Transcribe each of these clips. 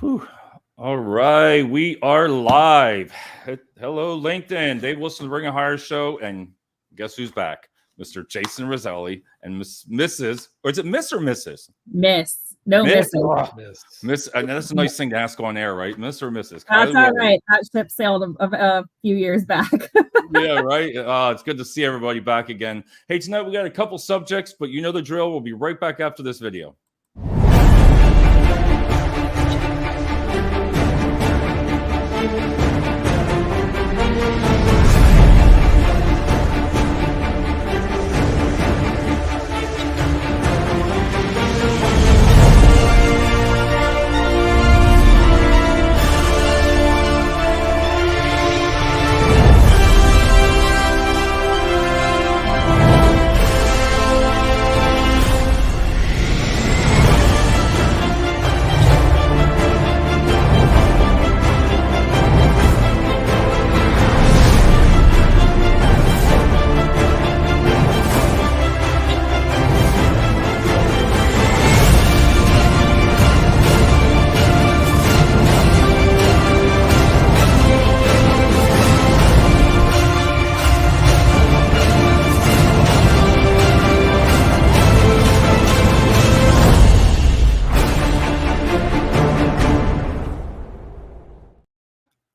Whew. All right, we are live. Hello, LinkedIn. Dave Wilson, Ring of Hire Show, and guess who's back? Mr. Jason Risoli and Mrs. Or is it Miss or Mrs.? Miss. No Miss. Mrs. Oh, Miss. And that's a nice thing to ask on air, right? Miss or Mrs. That's Kylie all right. That ship sailed a few years back. Yeah, right. It's good to see everybody back again. Hey, tonight we got a couple subjects, but you know the drill. We'll be right back after this video.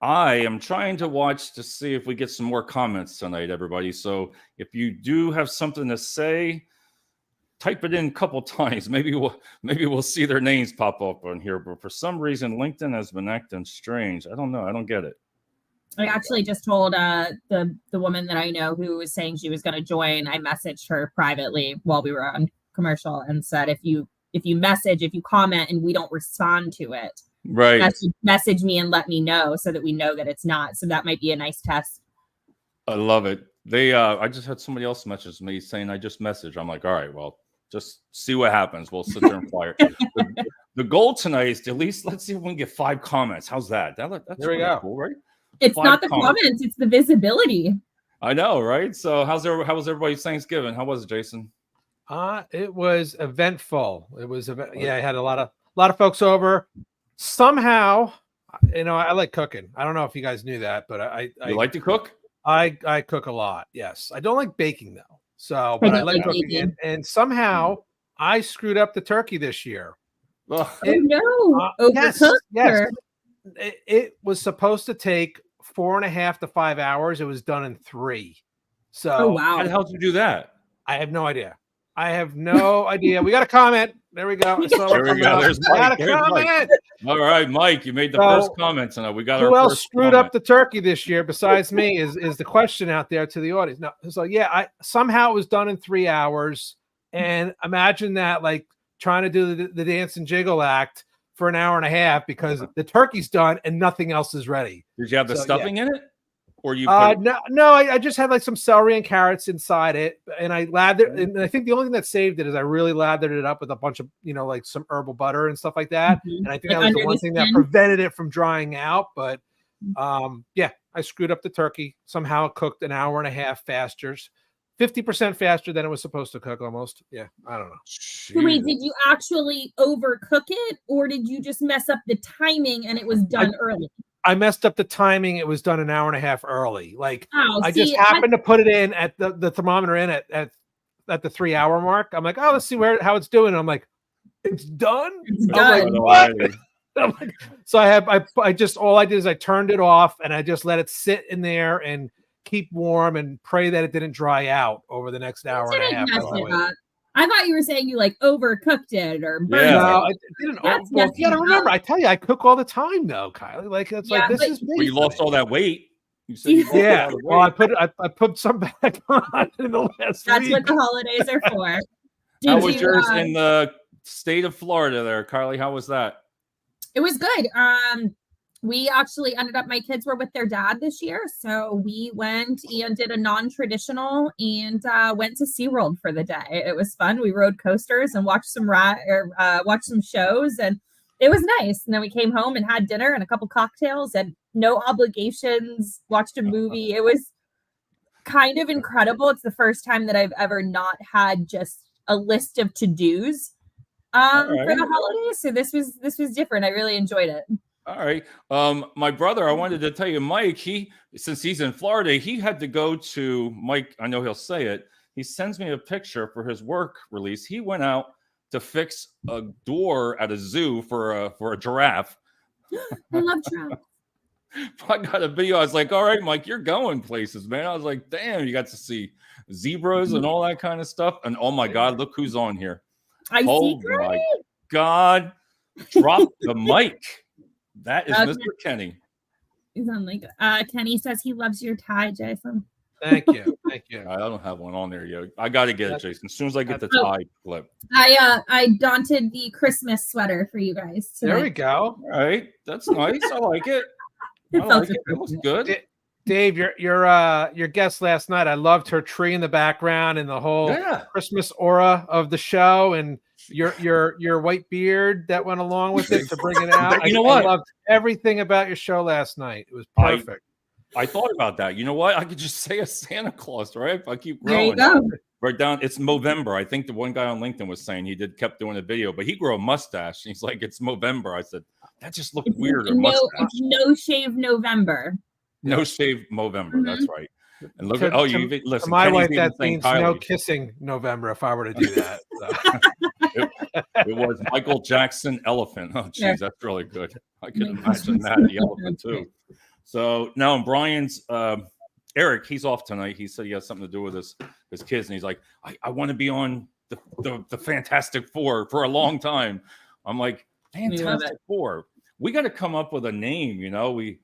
I am trying to watch to see if we get some more comments tonight, everybody. So if you do have something to say, type it in a couple times. Maybe we'll see their names pop up on here. But for some reason, LinkedIn has been acting strange. I don't know. I don't get it. I actually just told the woman that I know who was saying she was going to join. I messaged her privately while we were on commercial and said, if you comment and we don't respond to it, right, message me and let me know so that we know that it's not. So that might be a nice test. I love it. They I just had somebody else message me saying I just messaged. I'm like, all right, well, just see what happens. We'll sit there and fire. The goal tonight is to at least let's see if we can get 5 comments. How's that? That's there we go. Cool, right? It's not the comments, it's the visibility. I know, right? So how was everybody's Thanksgiving? How was it, Jason? It was eventful. It was I had a lot of folks over. Somehow, I like cooking. I don't know if you guys knew that, but I like to cook? I cook a lot. Yes. I don't like baking though. So, but I like cooking. And somehow I screwed up the turkey this year. Yes. It was supposed to take 4.5 to 5 hours. It was done in 3. So wow. How the hell did you do that? I have no idea. We got a comment. There we go. There we go. There's Mike. Got a comment. All right, Mike, you made the first comment tonight. We got who else screwed up the turkey this year besides me is the question out there to the audience. No, so I somehow it was done in 3 hours. And imagine that, like trying to do the dance and jiggle act for an hour and a half because the turkey's done and nothing else is ready. Did you have the stuffing in it? Or you no, I just had like some celery and carrots inside it, and I lathered. And I think the only thing that saved it is I really lathered it up with a bunch of like some herbal butter and stuff like that. Mm-hmm. And I think that was the one thing that prevented it from drying out. But I screwed up the turkey. Somehow it cooked an hour and a half faster, 50% faster than it was supposed to cook. Almost. Yeah, I don't know. So wait, did you actually overcook it, or did you just mess up the timing and it was done early? I messed up the timing. It was done an hour and a half early. I just happened to put it in at the thermometer in at the 3 hour mark. I'm like, oh, let's see how it's doing. I'm like, it's done. It's done. I'm like, what? So I just all I did is I turned it off and I just let it sit in there and keep warm and pray that it didn't dry out over the next hour and a half. I thought you were saying you overcooked it or burned it. No, I didn't. Well, you gotta remember, I tell you, I cook all the time though, Kylie. This is me. Well, you lost all that weight. You said well, I put some back on in the last That's week. What the holidays are for. How was yours in the state of Florida there, Kylie? How was that? It was good. We actually ended up, my kids were with their dad this year. So we went and did a non-traditional and went to SeaWorld for the day. It was fun. We rode coasters and watched some watched some shows, and it was nice. And then we came home and had dinner and a couple cocktails and no obligations, watched a movie. It was kind of incredible. It's the first time that I've ever not had just a list of to-dos For the holidays. So this was different. I really enjoyed it. All right. My brother, I wanted to tell you, Mike, since he's in Florida, he had to go to Mike. I know he'll say it. He sends me a picture for his work release. He went out to fix a door at a zoo for a giraffe. I love giraffes. I got a video. I was like, all right, Mike, you're going places, man. I was like, damn, you got to see zebras and all that kind of stuff. And oh my God, look who's on here. Oh my God. Drop the mic. That is Mr. Kenny. He's on like Kenny says he loves your tie, Jason. Thank you. Thank you. I don't have one on there yet. I got to get it, Jason. As soon as I get the tie clip. I daunted the Christmas sweater for you guys tonight. There we go. All right. That's nice. I like it. It looks good. Dave, your guest last night, I loved her tree in the background and the whole Christmas aura of the show, and your white beard that went along with it to bring it out. You know what? I loved everything about your show last night. It was perfect. I thought about that. You know what? I could just say a Santa Claus, right? If I keep growing. There you go. Right down. It's Movember. I think the one guy on LinkedIn was saying kept doing a video, but he grew a mustache. He's like, it's Movember. I said, that just looked weird. It's no shave November. No shave Movember. That's right. And look at listen. To my wife, that means Kylie. No kissing November. If I were to do that, so. it was Michael Jackson Elephant. Oh, geez, that's really good. I can imagine that the elephant too. So now in Brian's Eric, he's off tonight. He said he has something to do with his kids, and he's like, I want to be on the Fantastic Four for a long time. I'm like, Fantastic Four. We got to come up with a name. We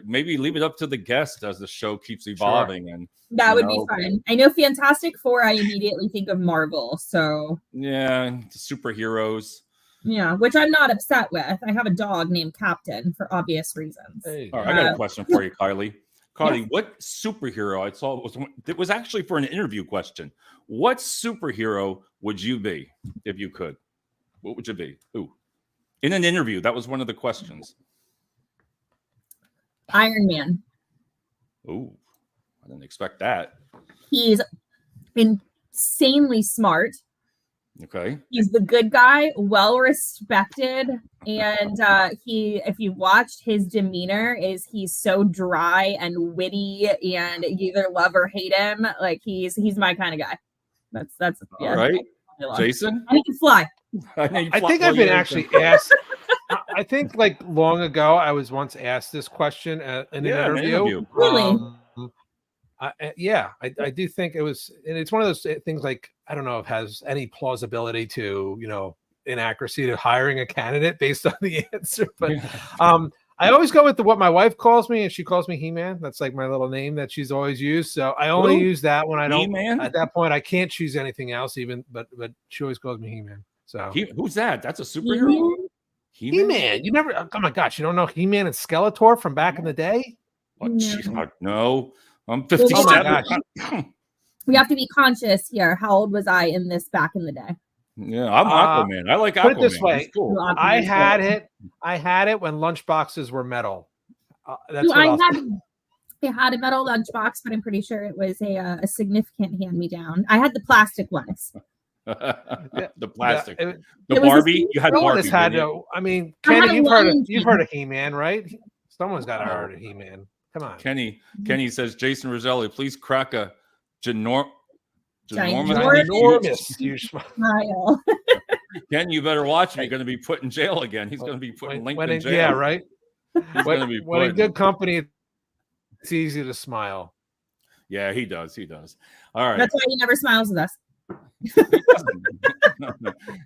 maybe leave it up to the guest as the show keeps evolving. Sure. And that would be fun. I know Fantastic Four. I immediately think of Marvel. So yeah, superheroes. Yeah, which I'm not upset with. I have a dog named Captain for obvious reasons. Hey. All right, I got a question for you, Kylie. Kylie, what superhero? I saw it was actually for an interview question. What superhero would you be if you could? What would you be? Who? In an interview, that was one of the questions. Iron Man. Oh, I didn't expect that. He's insanely smart. Okay. He's the good guy, well respected, and if you watched his demeanor, he's so dry and witty, and you either love or hate him. Like he's my kind of guy. That's all right. Jason, and he can fly. I think I've been actually asked. I think like long ago, I was once asked this question in an interview. Really? I do think it was, and it's one of those things like, I don't know if it has any plausibility to, inaccuracy to hiring a candidate based on the answer, but I always go with what my wife calls me, and she calls me He-Man. That's like my little name that she's always used. So I only use that when I don't. He-Man? At that point, I can't choose anything else, but she always calls me He-Man. So who's that? That's a superhero. He-Man. You never? Oh my gosh, you don't know He-Man and Skeletor from back in the day? No. I'm 57. Oh my gosh. We have to be conscious here. How old was I in this back in the day? Yeah, I'm Aquaman. I like Aquaman. Put it this way. Cool. I had it when lunchboxes were metal. That's I had a metal lunchbox, but I'm pretty sure it was a significant hand-me-down. I had the plastic ones. The plastic. The Barbie. You had Barbie. Kenny, you've heard of He-Man, right? Someone's got to have heard of He-Man. Come on. Kenny says, Jason Risoli, please crack a ginormous smile. Ken, you better watch him. You're going to be put in jail again. He's going to be put in LinkedIn jail. Yeah, right. When in good company, it's easy to smile. Yeah, he does. All right. That's why he never smiles with us.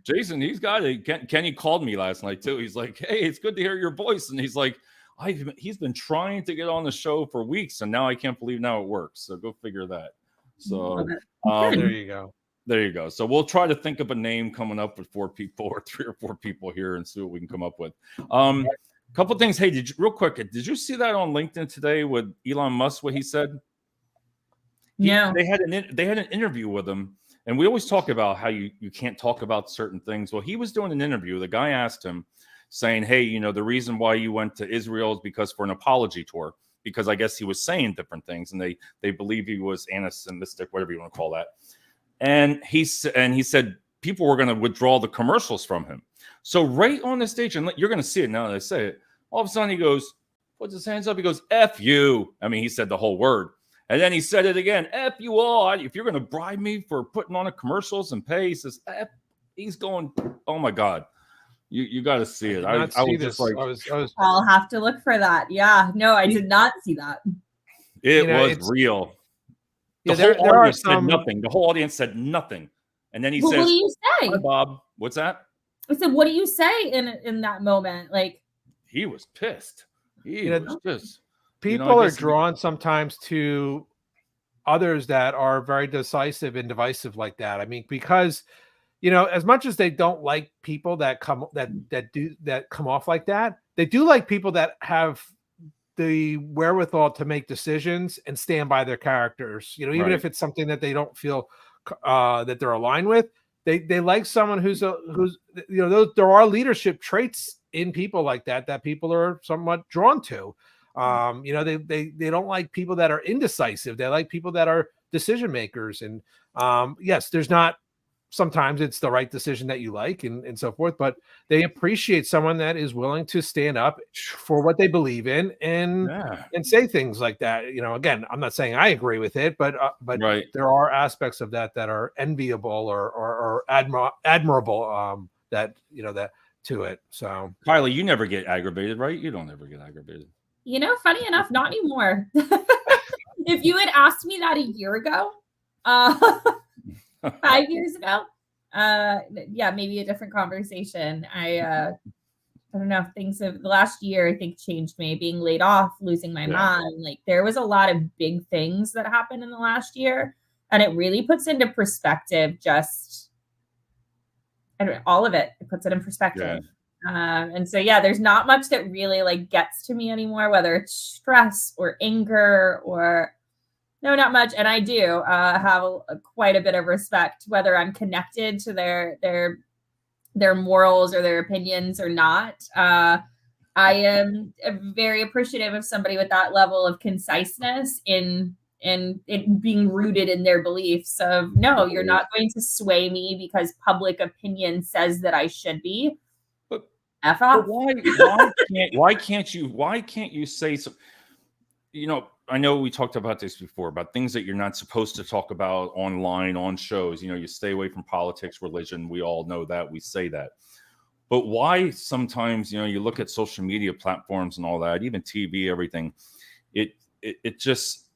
Jason, he's got it. Kenny called me last night too. He's like, hey, it's good to hear your voice. And he's like, he's been trying to get on the show for weeks, and now I can't believe now it works. So go figure that. So there you go. So we'll try to think of a name coming up with 4 people or 3 or 4 people here and see what we can come up with. A couple things. Hey, real quick, did you see that on LinkedIn today with Elon Musk? What he said? Yeah. They had an interview with him, and we always talk about how you can't talk about certain things. Well, he was doing an interview. The guy asked him, saying, hey, the reason why you went to Israel is because for an apology tour, because I guess he was saying different things, and they believe he was anti-Semitic, whatever you want to call that. And he said, people were going to withdraw the commercials from him. So right on the stage, and you're going to see it now that I say it, all of a sudden he goes, puts his hands up, he goes, F you. I mean, he said the whole word. And then he said it again, F you all. If you're going to bribe me for putting on the commercials and pay, he says, F. He's going, oh my God. You got to see it. I was just like, I'll have to look for that. Yeah, no, I did not see that. It was real. Yeah, the whole audience said nothing. The whole audience said nothing. And then he says, what do you say? Hi, Bob. What's that? I said, what do you say in that moment? Like, he was pissed. He was just. People are drawn sometimes to others that are very decisive and divisive like that. I mean, because as much as they don't like people that come off like that, they do like people that have the wherewithal to make decisions and stand by their characters. Even if it's something that they don't feel that they're aligned with, they like someone who's there are leadership traits in people like that people are somewhat drawn to. They don't like people that are indecisive. They like people that are decision makers. And yes, there's not. Sometimes it's the right decision that you like and so forth, but they appreciate someone that is willing to stand up for what they believe in and say things like that. Again, I'm not saying I agree with it, but there are aspects of that are enviable or admirable that to it. So Kylie, you never get aggravated, right? You don't ever get aggravated. Funny enough, not anymore. If you had asked me that a year ago, 5 years ago, maybe a different conversation. I don't know, things of the last year I think changed me. Being laid off, losing my mom, like there was a lot of big things that happened in the last year, and it really puts into perspective just all of it. It puts it in perspective. And so there's not much that really like gets to me anymore, whether it's stress or anger or no, not much. And I do have quite a bit of respect, whether I'm connected to their morals or their opinions or not. I am very appreciative of somebody with that level of conciseness in being rooted in their beliefs of, no, you're not going to sway me because public opinion says that I should be. But F off. Why can't you say so? I know we talked about this before, about things that you're not supposed to talk about online, on shows. You stay away from politics, religion. We all know that. We say that. But why sometimes, you look at social media platforms and all that, even TV, everything, it just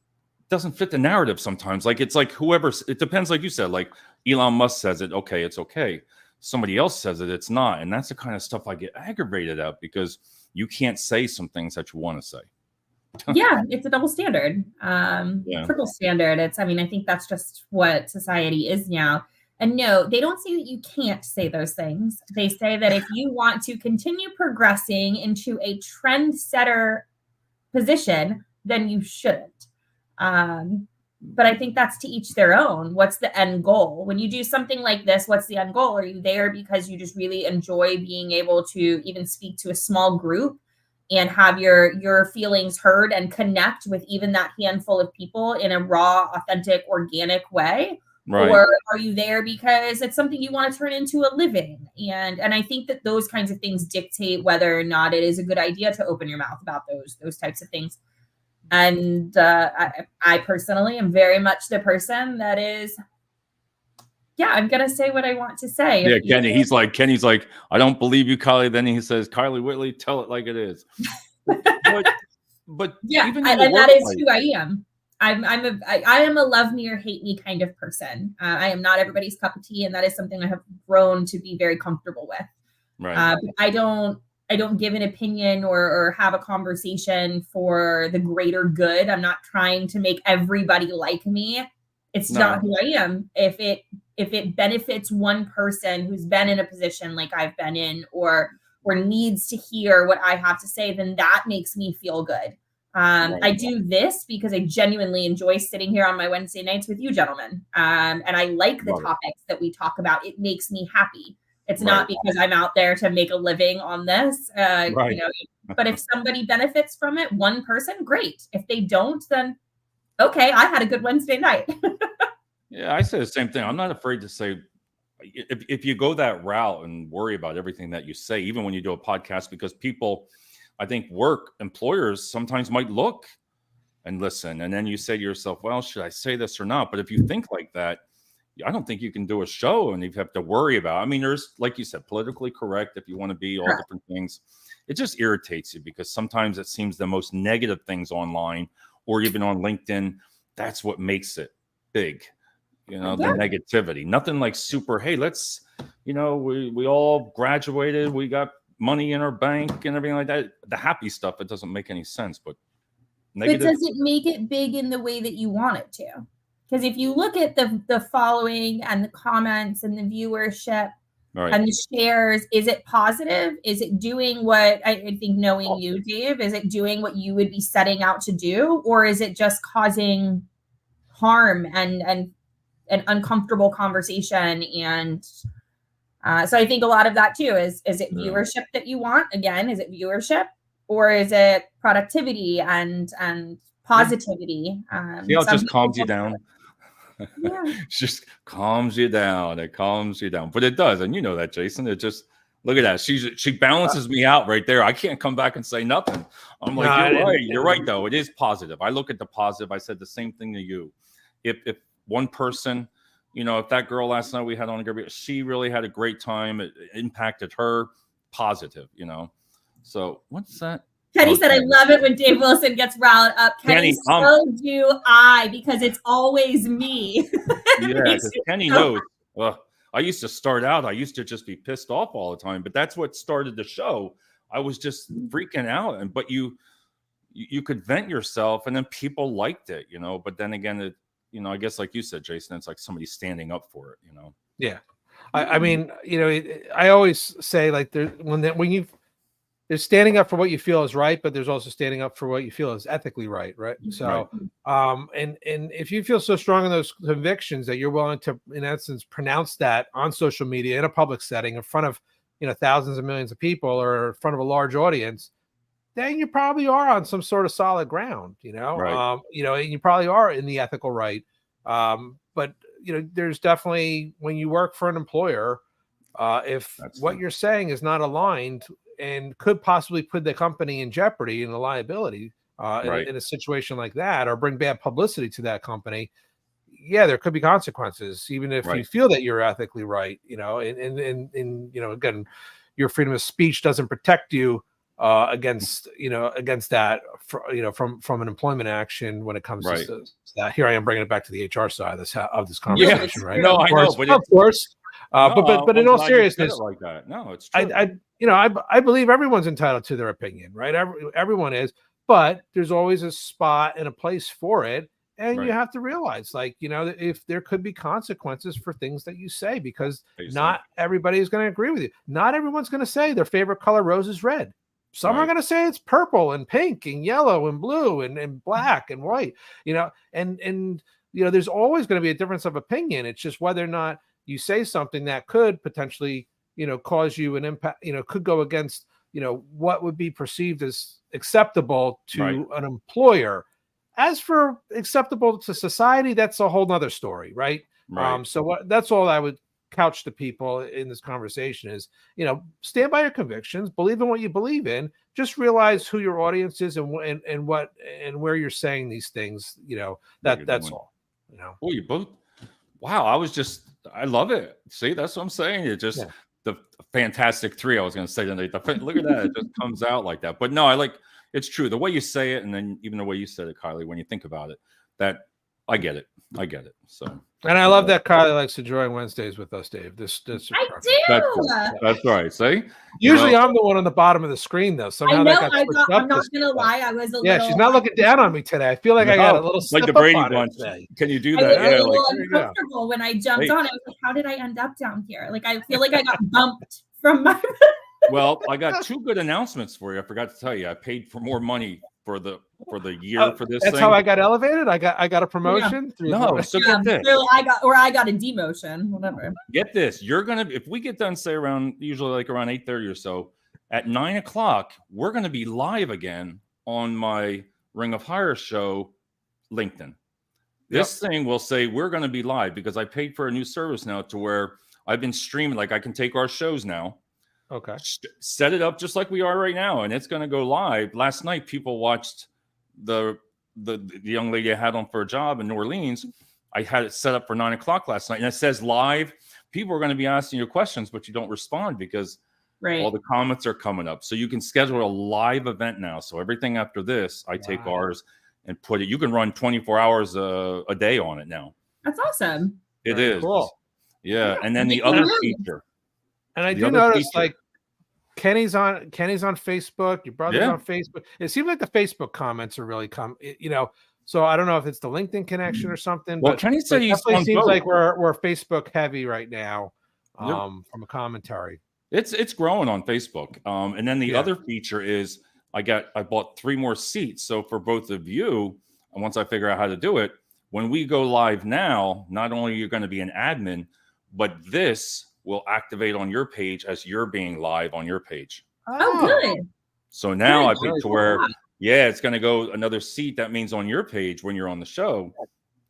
doesn't fit the narrative sometimes. Like, it's like it depends, like you said, like Elon Musk says it, okay, it's okay. Somebody else says it, it's not. And that's the kind of stuff I get aggravated at, because you can't say some things that you want to say. Yeah, it's a double standard, triple standard. I think that's just what society is now. And no, they don't say that you can't say those things. They say that if you want to continue progressing into a trendsetter position, then you shouldn't. But I think that's to each their own. What's the end goal? When you do something like this, what's the end goal? Are you there because you just really enjoy being able to even speak to a small group and have your feelings heard and connect with even that handful of people in a raw, authentic, organic way? Right. Or are you there because it's something you want to turn into a living? And I think that those kinds of things dictate whether or not it is a good idea to open your mouth about those types of things. And I personally am very much the person that is, I'm going to say what I want to say. Yeah, Kenny's like, I don't believe you, Kylie. Then he says, Kylie Whitley, tell it like it is. but yeah, and that is who I am. I am a love me or hate me kind of person. I am not everybody's cup of tea, and that is something I have grown to be very comfortable with. Right. I don't give an opinion or have a conversation for the greater good. I'm not trying to make everybody like me. It's not who I am. If it benefits one person who's been in a position like I've been in, or needs to hear what I have to say, then that makes me feel good. I do this because I genuinely enjoy sitting here on my Wednesday nights with you gentlemen. And I like the topics that we talk about. It makes me happy. It's not because I'm out there to make a living on this. But if somebody benefits from it, one person, great. If they don't, then okay, I had a good Wednesday night. Yeah, I say the same thing. I'm not afraid to say, if you go that route and worry about everything that you say, even when you do a podcast, because people, I think employers sometimes might look and listen, and then you say to yourself, well, should I say this or not? But if you think like that, I don't think you can do a show and you have to worry about. I mean, there's, like you said, politically correct if you want to be all different things. It just irritates you because sometimes it seems the most negative things online or even on LinkedIn, that's what makes it big. The negativity. Nothing like super, hey, let's, we all graduated, we got money in our bank and everything like that. The happy stuff, it doesn't make any sense. But negative. But does it make it big in the way that you want it to? Because if you look at the following and the comments and the viewership and the shares, is it positive? Is it doing what I think, knowing you, Dave, is it doing what you would be setting out to do? Or is it just causing harm and an uncomfortable conversation? And so I think a lot of that too is it viewership that you want? Again, is it viewership or is it productivity and positivity? It just calms you down. Yeah. It just calms you down. It calms you down. But it does. And you know that, Jason. It just, look at that. She balances me out right there. I can't come back and say nothing. I'm like, you're right. You're right, though. It is positive. I look at the positive. I said the same thing to you. If one person, if that girl last night we had on, she really had a great time. It impacted her positive, So what's that? Kenny said, I love it when Dave Wilson gets riled up. Kenny, so do I, because it's always me. Yeah, because Kenny knows. Well, I used to start out, I used to just be pissed off all the time, but that's what started the show. I was just freaking out. But you could vent yourself and then people liked it, but then again, I guess like you said, Jason, it's like somebody standing up for it, Yeah. I mean, I always say like there's standing up for what you feel is right, but there's also standing up for what you feel is ethically right. So, and if you feel so strong in those convictions that you're willing to, in essence, pronounce that on social media in a public setting in front of, thousands of millions of people or in front of a large audience, then you probably are on some sort of solid ground, and you probably are in the ethical right. But there's definitely, when you work for an employer, if what you're saying is not aligned and could possibly put the company in jeopardy and a liability in a situation like that, or bring bad publicity to that company, there could be consequences, even if you feel that you're ethically right, and again, your freedom of speech doesn't protect you against that, from an employment action when it comes to that. Here I am bringing it back to the HR side of this conversation, right? No, I know, but of course. But in all seriousness, like that. No, it's true. I believe everyone's entitled to their opinion, right? Everyone is, but there's always a spot and a place for it. And you have to realize, if there could be consequences for things that you say, because not everybody is going to agree with you. Not everyone's going to say their favorite color rose is red. Some are going to say it's purple and pink and yellow and blue and black and white, and there's always going to be a difference of opinion. It's just whether or not you say something that could potentially, cause you an impact, could go against, what would be perceived as acceptable to an employer. As for acceptable to society, that's a whole nother story, right? So that's all I would couch to people in this conversation is, stand by your convictions, believe in what you believe in, just realize who your audience is and where you're saying these things, that's all, Well, you both, wow. I love it. See, that's what I'm saying. It just, the fantastic three, I was going to say tonight, look at that. It just comes out like that. But no, it's true. The way you say it, and then even the way you said it, Kylie, when you think about it, that I get it. So, and I love that Kylie likes to join Wednesdays with us, Dave. I do. That's right. See, usually I'm the one on the bottom of the screen, though. Somehow I know. I'm not gonna lie. I was a little. Yeah, she's not looking down on me today. I feel like I got a little like the Brady Bunch. Can you do that? I was a little uncomfortable when I jumped on. I was like, how did I end up down here? I feel like I got bumped from my. Well, I got two good announcements for you. I forgot to tell you. I paid for more money for the year for this. That's how I got elevated. I got a promotion. No, so get this. I got a demotion. Whatever. Get this. You're gonna, if we get done, say around 8:30 or so, at 9:00, we're gonna be live again on my Ring of Hire show, LinkedIn. This thing will say we're gonna be live because I paid for a new service now to where I've been streaming. Like I can take our shows now, Okay. set it up just like we are right now, and it's going to go live. Last night, people watched the young lady I had on for a job in New Orleans. I had it set up for 9 o'clock last night, and it says live. People are going to be asking you questions, but you don't respond because all the comments are coming up. So you can schedule a live event now. So everything after this, I take ours and put it. You can run 24 hours a day on it now. That's awesome. It Very is cool. Yeah, and then the other feature. And I do notice like Kenny's on Facebook. Your brother's on Facebook. It seems like the Facebook comments are really so I don't know if it's the LinkedIn connection or something. Well, but Kenny said it definitely seems like we're Facebook heavy right now from a commentary. It's growing on Facebook. And then the other feature is I bought 3 more seats. So for both of you, and once I figure out how to do it, when we go live now, not only are you going to be an admin, but this will activate on your page as you're being live on your page. Oh, good. So now I picked to where, it's going to go another seat. That means on your page, when you're on the show,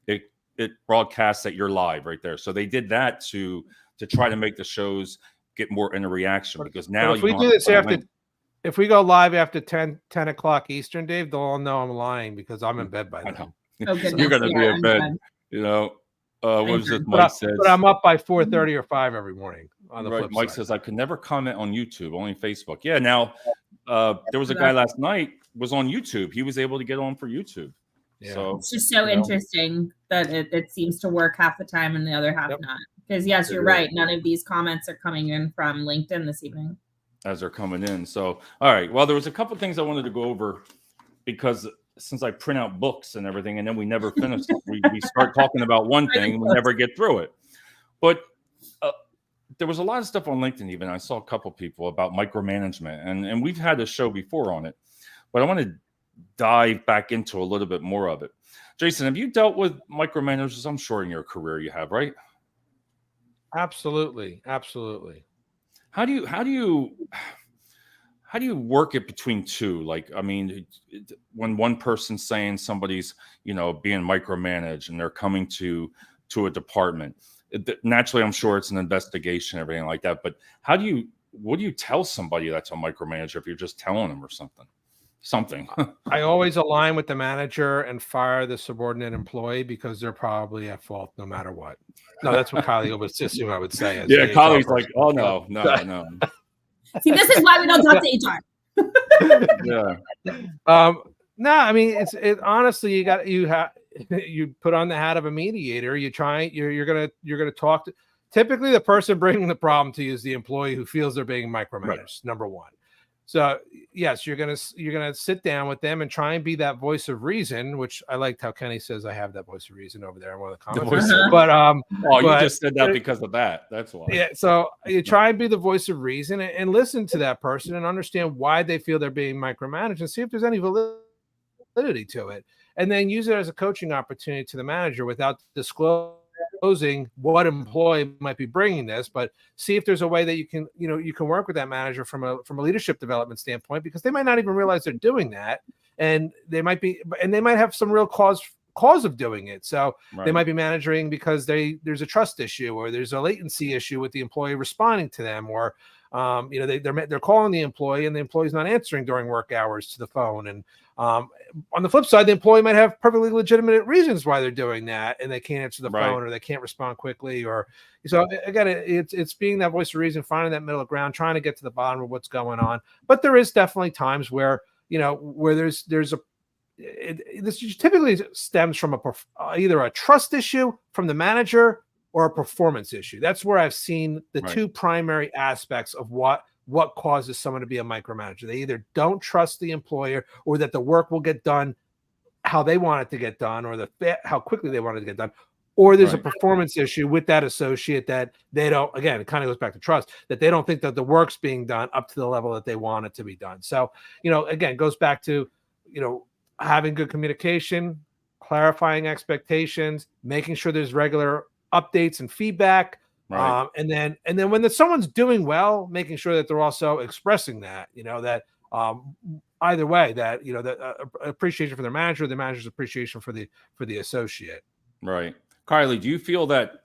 it broadcasts that you're live right there. So they did that to try to make the shows get more in a reaction, because now if we do this if we go live after 10 o'clock Eastern, Dave, they'll all know I'm lying because I'm in bed by then. Oh, so you're going to be in bed, what was it Mike says? But I'm up by 4:30 or 5 every morning on the flip Mike side. says I could never comment on YouTube, only Facebook. Yeah, now there was a guy last night was on YouTube. He was able to get on for YouTube. Yeah. So it's just so interesting that it seems to work half the time and the other half not. Because yes, you're right. None of these comments are coming in from LinkedIn this evening. As they're coming in. So, all right. Well, there was a couple things I wanted to go over because since I print out books and everything, and then we never finish, we start talking about one thing and we never get through it. But there was a lot of stuff on LinkedIn. Even I saw a couple people about micromanagement, and we've had a show before on it, but I want to dive back into a little bit more of it. Jason, have you dealt with micromanagers? I'm sure in your career you have, right? Absolutely. How do you work it between two? Like, I mean, when one person's saying somebody's, being micromanaged and they're coming to a department, naturally, I'm sure it's an investigation, everything like that. But what do you tell somebody that's a micromanager if you're just telling them or something? I always align with the manager and fire the subordinate employee because they're probably at fault no matter what. No, that's what Kylie would assume I would say. Yeah, Kylie's like, oh no. See, this is why we don't talk to HR. No, I mean it honestly you put on the hat of a mediator. You're gonna talk to, typically the person bringing the problem to you is the employee who feels they're being micromanaged, number one. So yes, you're gonna sit down with them and try and be that voice of reason, which I liked how Kenny says I have that voice of reason over there in one of the comments. You just said that because of that. That's why. Yeah. So you try and be the voice of reason and listen to that person and understand why they feel they're being micromanaged and see if there's any validity to it, and then use it as a coaching opportunity to the manager without disclosing what employee might be bringing this, but see if there's a way that you can work with that manager from a leadership development standpoint, because they might not even realize they're doing that, and they might have some real cause of doing it. So they might be managing because there's a trust issue or there's a latency issue with the employee responding to them, or they're calling the employee and the employee's not answering during work hours to the phone. And on the flip side, the employee might have perfectly legitimate reasons why they're doing that, and they can't answer the phone or they can't respond quickly. Or so again, it's being that voice of reason, finding that middle ground, trying to get to the bottom of what's going on. But there is definitely times where this typically stems from either a trust issue from the manager or a performance issue. That's where I've seen the two primary aspects of what causes someone to be a micromanager. They either don't trust the employer, or that the work will get done how they want it to get done, or how quickly they want it to get done, or there's a performance issue with that associate that they don't, again, it kind of goes back to trust, that they don't think that the work's being done up to the level that they want it to be done. So, again, it goes back to, having good communication, clarifying expectations, making sure there's regular updates and feedback. And then when someone's doing well, making sure that they're also expressing that, that either way, that, that appreciation for their manager, the manager's appreciation for the associate. Right. Kylie, do you feel that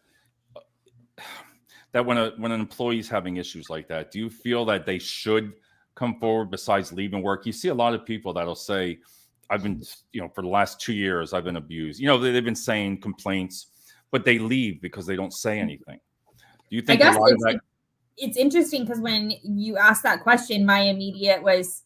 that when an employee's having issues like that, do you feel that they should come forward besides leaving work? You see a lot of people that'll say, I've been, for the last 2 years, I've been abused. They've been saying complaints, but they leave because they don't say anything. Do you think a lot of that? It's interesting because when you asked that question, my immediate was,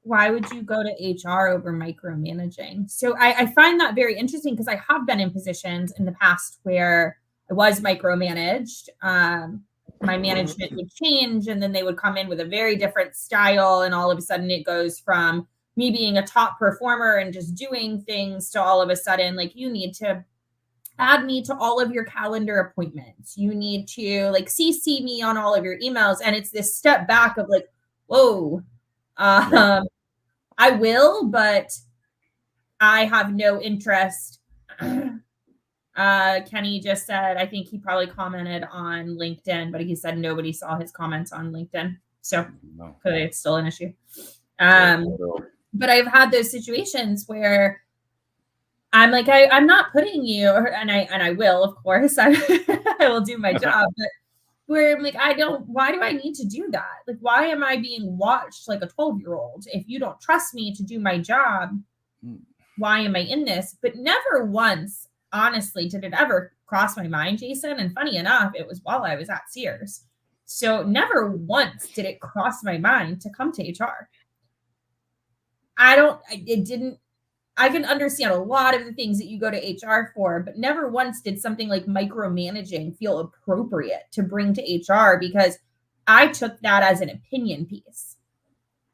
why would you go to HR over micromanaging? So I find that very interesting because I have been in positions in the past where I was micromanaged. My management would change and then they would come in with a very different style. And all of a sudden it goes from me being a top performer and just doing things to all of a sudden, like, you need to add me to all of your calendar appointments. You need to like CC me on all of your emails. And it's this step back of like, whoa, I will, but I have no interest. Kenny just said, I think he probably commented on LinkedIn, but he said nobody saw his comments on LinkedIn. So it's still an issue. But I've had those situations where I'm like, I'm not putting you, and I will, of course, I will do my job, but where I'm like, why do I need to do that? Like, why am I being watched like a 12-year-old? If you don't trust me to do my job, why am I in this? But never once, honestly, did it ever cross my mind, Jason. And funny enough, it was while I was at Sears. So never once did it cross my mind to come to HR. I can understand a lot of the things that you go to HR for, but never once did something like micromanaging feel appropriate to bring to HR, because I took that as an opinion piece.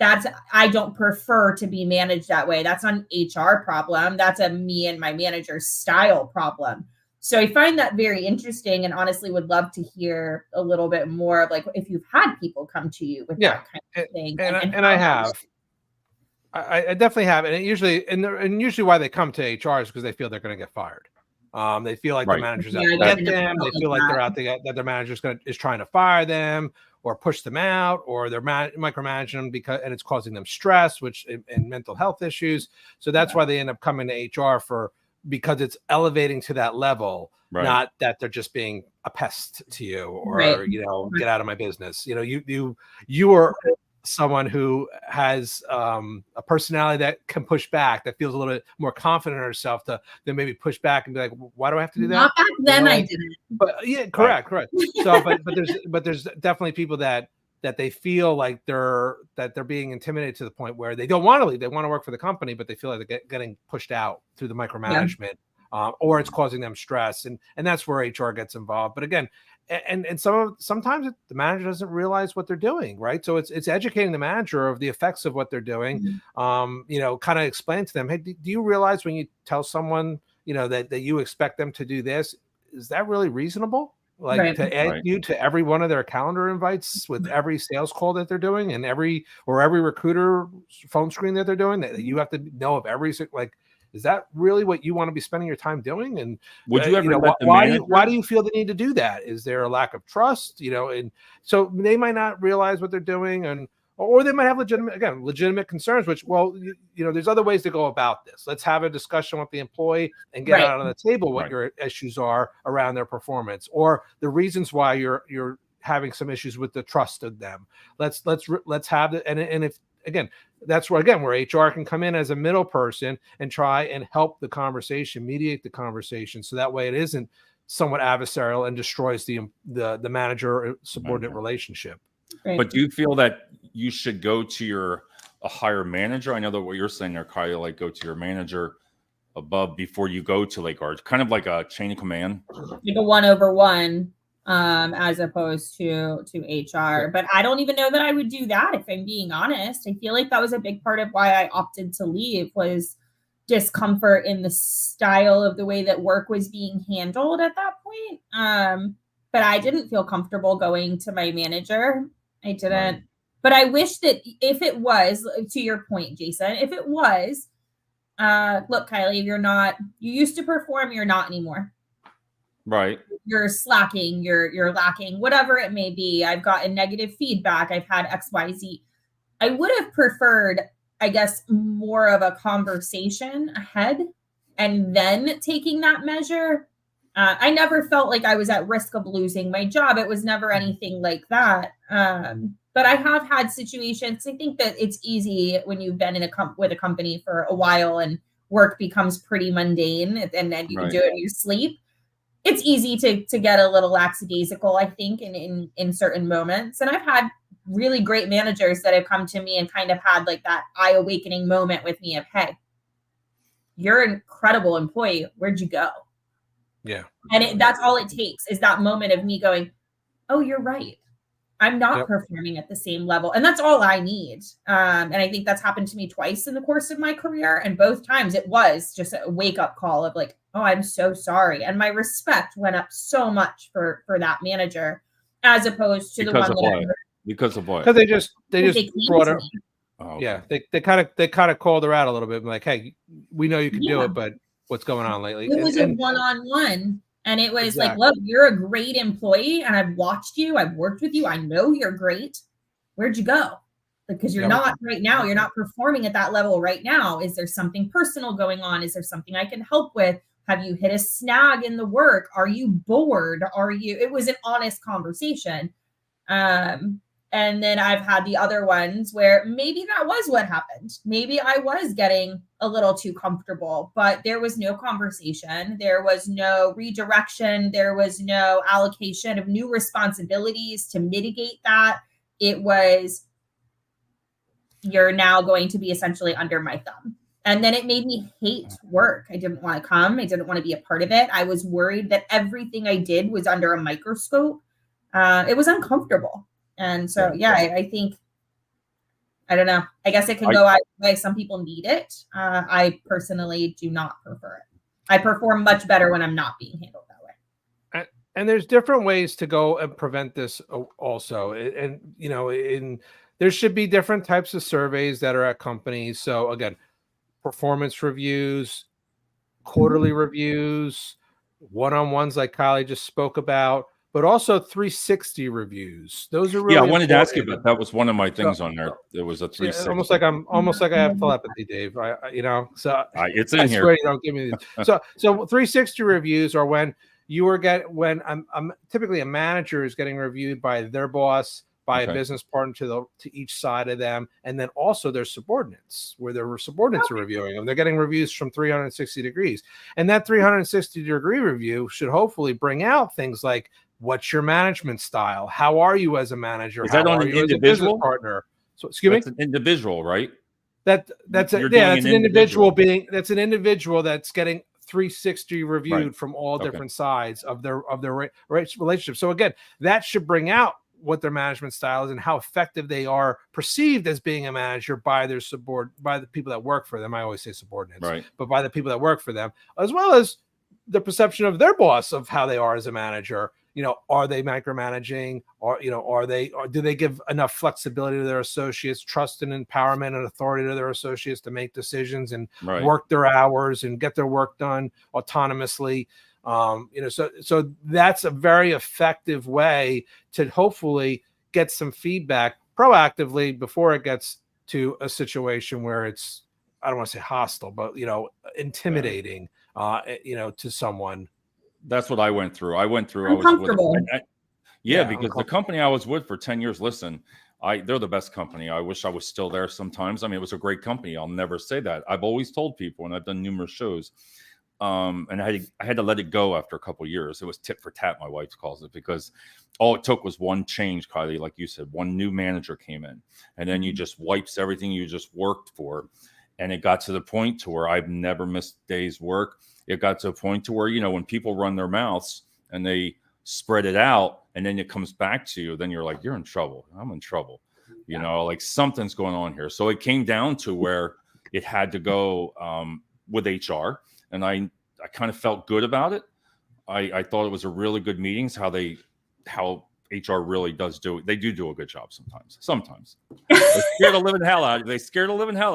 I don't prefer to be managed that way. That's not an HR problem. That's a me and my manager's style problem. So I find that very interesting, and honestly would love to hear a little bit more of like if you've had people come to you with that kind of thing. And I have. I definitely have, and usually why they come to HR is because they feel they're going to get fired. They feel like the manager's out to get them. They feel like they're out to get that their manager's is trying to fire them or push them out, or they're micromanaging them and it's causing them stress, and mental health issues. So that's why they end up coming to HR because it's elevating to that level, not that they're just being a pest to you or get out of my business. You are someone who has a personality that can push back, that feels a little bit more confident in herself to then maybe push back and be like, why do I have to do that? Not back then, I didn't. But yeah, correct. So, but there's definitely people that they feel like they're being intimidated to the point where they don't want to leave. They want to work for the company, but they feel like they're getting pushed out through the micromanagement, or it's causing them stress, and that's where HR gets involved. But again, and sometimes the manager doesn't realize what they're doing, right? So it's educating the manager of the effects of what they're doing. Kind of explain to them, hey, do you realize when you tell someone, that you expect them to do this, is that really reasonable? Like to add you to every one of their calendar invites with every sales call that they're doing and every recruiter phone screen that they're doing, that you have to know of every, like, is that really what you want to be spending your time doing? And would you ever why do you feel the need to do that? Is there a lack of trust? And so they might not realize what they're doing, or they might have legitimate concerns, which, there's other ways to go about this. Let's have a discussion with the employee and get out on the table what your issues are around their performance, or the reasons why you're having some issues with the trust of them. Let's have it. And if, again, that's where HR can come in as a middle person and try and help the conversation, mediate the conversation, so that way it isn't somewhat adversarial and destroys the manager subordinate relationship. But do you feel that you should go to a higher manager? I know that what you're saying there, Kylie, like go to your manager above before you go to like ours, kind of like a chain of command, like a 1-over-1. As opposed to HR. But I don't even know that I would do that, if I'm being honest. I feel like that was a big part of why I opted to leave, was discomfort in the style of the way that work was being handled at that point. But I didn't feel comfortable going to my manager. I didn't. Right. But I wish that if it was, to your point, Jason, if it was, look, Kylie, you used to perform, you're not anymore. Right. You're slacking, you're lacking, whatever it may be. I've gotten negative feedback. I've had XYZ. I would have preferred, I guess, more of a conversation ahead and then taking that measure. I never felt like I was at risk of losing my job. It was never anything like that. But I have had situations. I think that it's easy when you've been in with a company for a while and work becomes pretty mundane, and then you can do it in your sleep. It's easy to get a little lackadaisical, I think, in certain moments. And I've had really great managers that have come to me and kind of had like that eye-awakening moment with me of, hey, you're an incredible employee. Where'd you go? Yeah. And that's all it takes is that moment of me going, oh, you're right. I'm not performing at the same level. And that's all I need. And I think that's happened to me twice in the course of my career. And both times it was just a wake-up call of like, oh, I'm so sorry. And my respect went up so much for that manager as opposed to because the one that because of what? Because they just brought her. Oh, okay. Yeah, they kind of called her out a little bit, like, hey, we know you can do it, but what's going on lately? It was a one-on-one. And it was like, look, you're a great employee and I've watched you. I've worked with you. I know you're great. Where'd you go? Because you're not right now. You're not performing at that level right now. Is there something personal going on? Is there something I can help with? Have you hit a snag in the work? Are you bored? It was an honest conversation. And then I've had the other ones where maybe that was what happened. Maybe I was getting a little too comfortable, but there was no conversation. There was no redirection. There was no allocation of new responsibilities to mitigate that. It was, you're now going to be essentially under my thumb. And then it made me hate work. I didn't want to come. I didn't want to be a part of it. I was worried that everything I did was under a microscope. It was uncomfortable. And so, I think, I don't know. I guess it can go either way. Some people need it. I personally do not prefer it. I perform much better when I'm not being handled that way. And there's different ways to go and prevent this also. And, there should be different types of surveys that are at companies. So again, performance reviews, quarterly reviews, one-on-ones like Kylie just spoke about, but also 360 reviews. Those are really I wanted to ask you about that. Was one of my things on there. There was a 360. Almost like I have telepathy, Dave. It's in I here. Swear you don't give me these. So 360 reviews are when when I'm typically a manager is getting reviewed by their boss, by a business partner to each side of them, and then also their subordinates, where their subordinates are reviewing them. They're getting reviews from 360 degrees, and that 360 degree review should hopefully bring out things like, what's your management style? How are you as a manager? Is that on an individual partner? So excuse me. That's an individual, right? That's an individual that's an individual that's getting 360 reviewed from all different sides of their relationship. So again, that should bring out what their management style is and how effective they are perceived as being a manager by by the people that work for them. I always say subordinates, but by the people that work for them, as well as the perception of their boss of how they are as a manager. Are they micromanaging, or do they give enough flexibility to their associates, trust and empowerment and authority to their associates to make decisions and work their hours and get their work done autonomously? So that's a very effective way to hopefully get some feedback proactively before it gets to a situation where it's, I don't want to say hostile, but intimidating, to someone. That's what I went through. Uncomfortable. Because the company I was with for 10 years, listen, they're the best company. I wish I was still there sometimes. I mean, it was a great company. I'll never say that. I've always told people, and I've done numerous shows, and I had to let it go after a couple of years. It was tit for tat, my wife calls it, because all it took was one change, Kylie, like you said. One new manager came in, and then you just wipes everything you just worked for. And it got to the point to where I've never missed a day's work. It got to a point to where, when people run their mouths and they spread it out and then it comes back to you, then you're like, you're in trouble. I'm in trouble. Like something's going on here. So it came down to where it had to go with HR. And I kind of felt good about it. I thought it was a really good meetings, how HR really does do it. They do a good job sometimes. They scared the living hell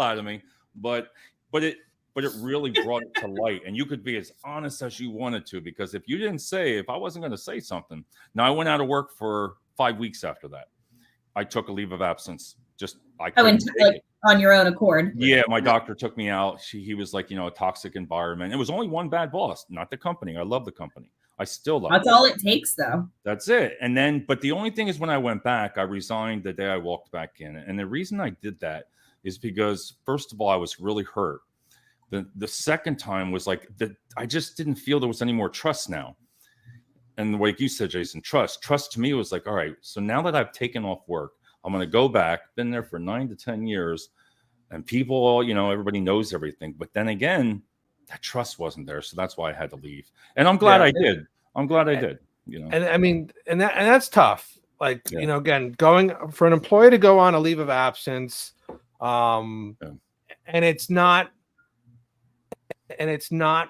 out of me. But it really brought it to light, and you could be as honest as you wanted to, because if I wasn't going to say something. Now I went out of work for 5 weeks after that. I took a leave of absence. On your own accord. Yeah, my doctor took me out. He was like, a toxic environment. It was only one bad boss, not the company. I love the company. I still love That's it. all it takes, though. That's it. And then, but the only thing is when I went back, I resigned the day I walked back in. And the reason I did that is because, first of all, I was really hurt. The second time was like that I just didn't feel there was any more trust now. And like you said, Jason, trust to me was like, all right, so now that I've taken off work, I'm going to go back, been there for 9 to 10 years, and people, everybody knows everything. But then again, that trust wasn't there. So that's why I had to leave. And I'm glad I did. I'm glad I did, And I mean, and that's tough. Like, again, going for an employee to go on a leave of absence, and it's not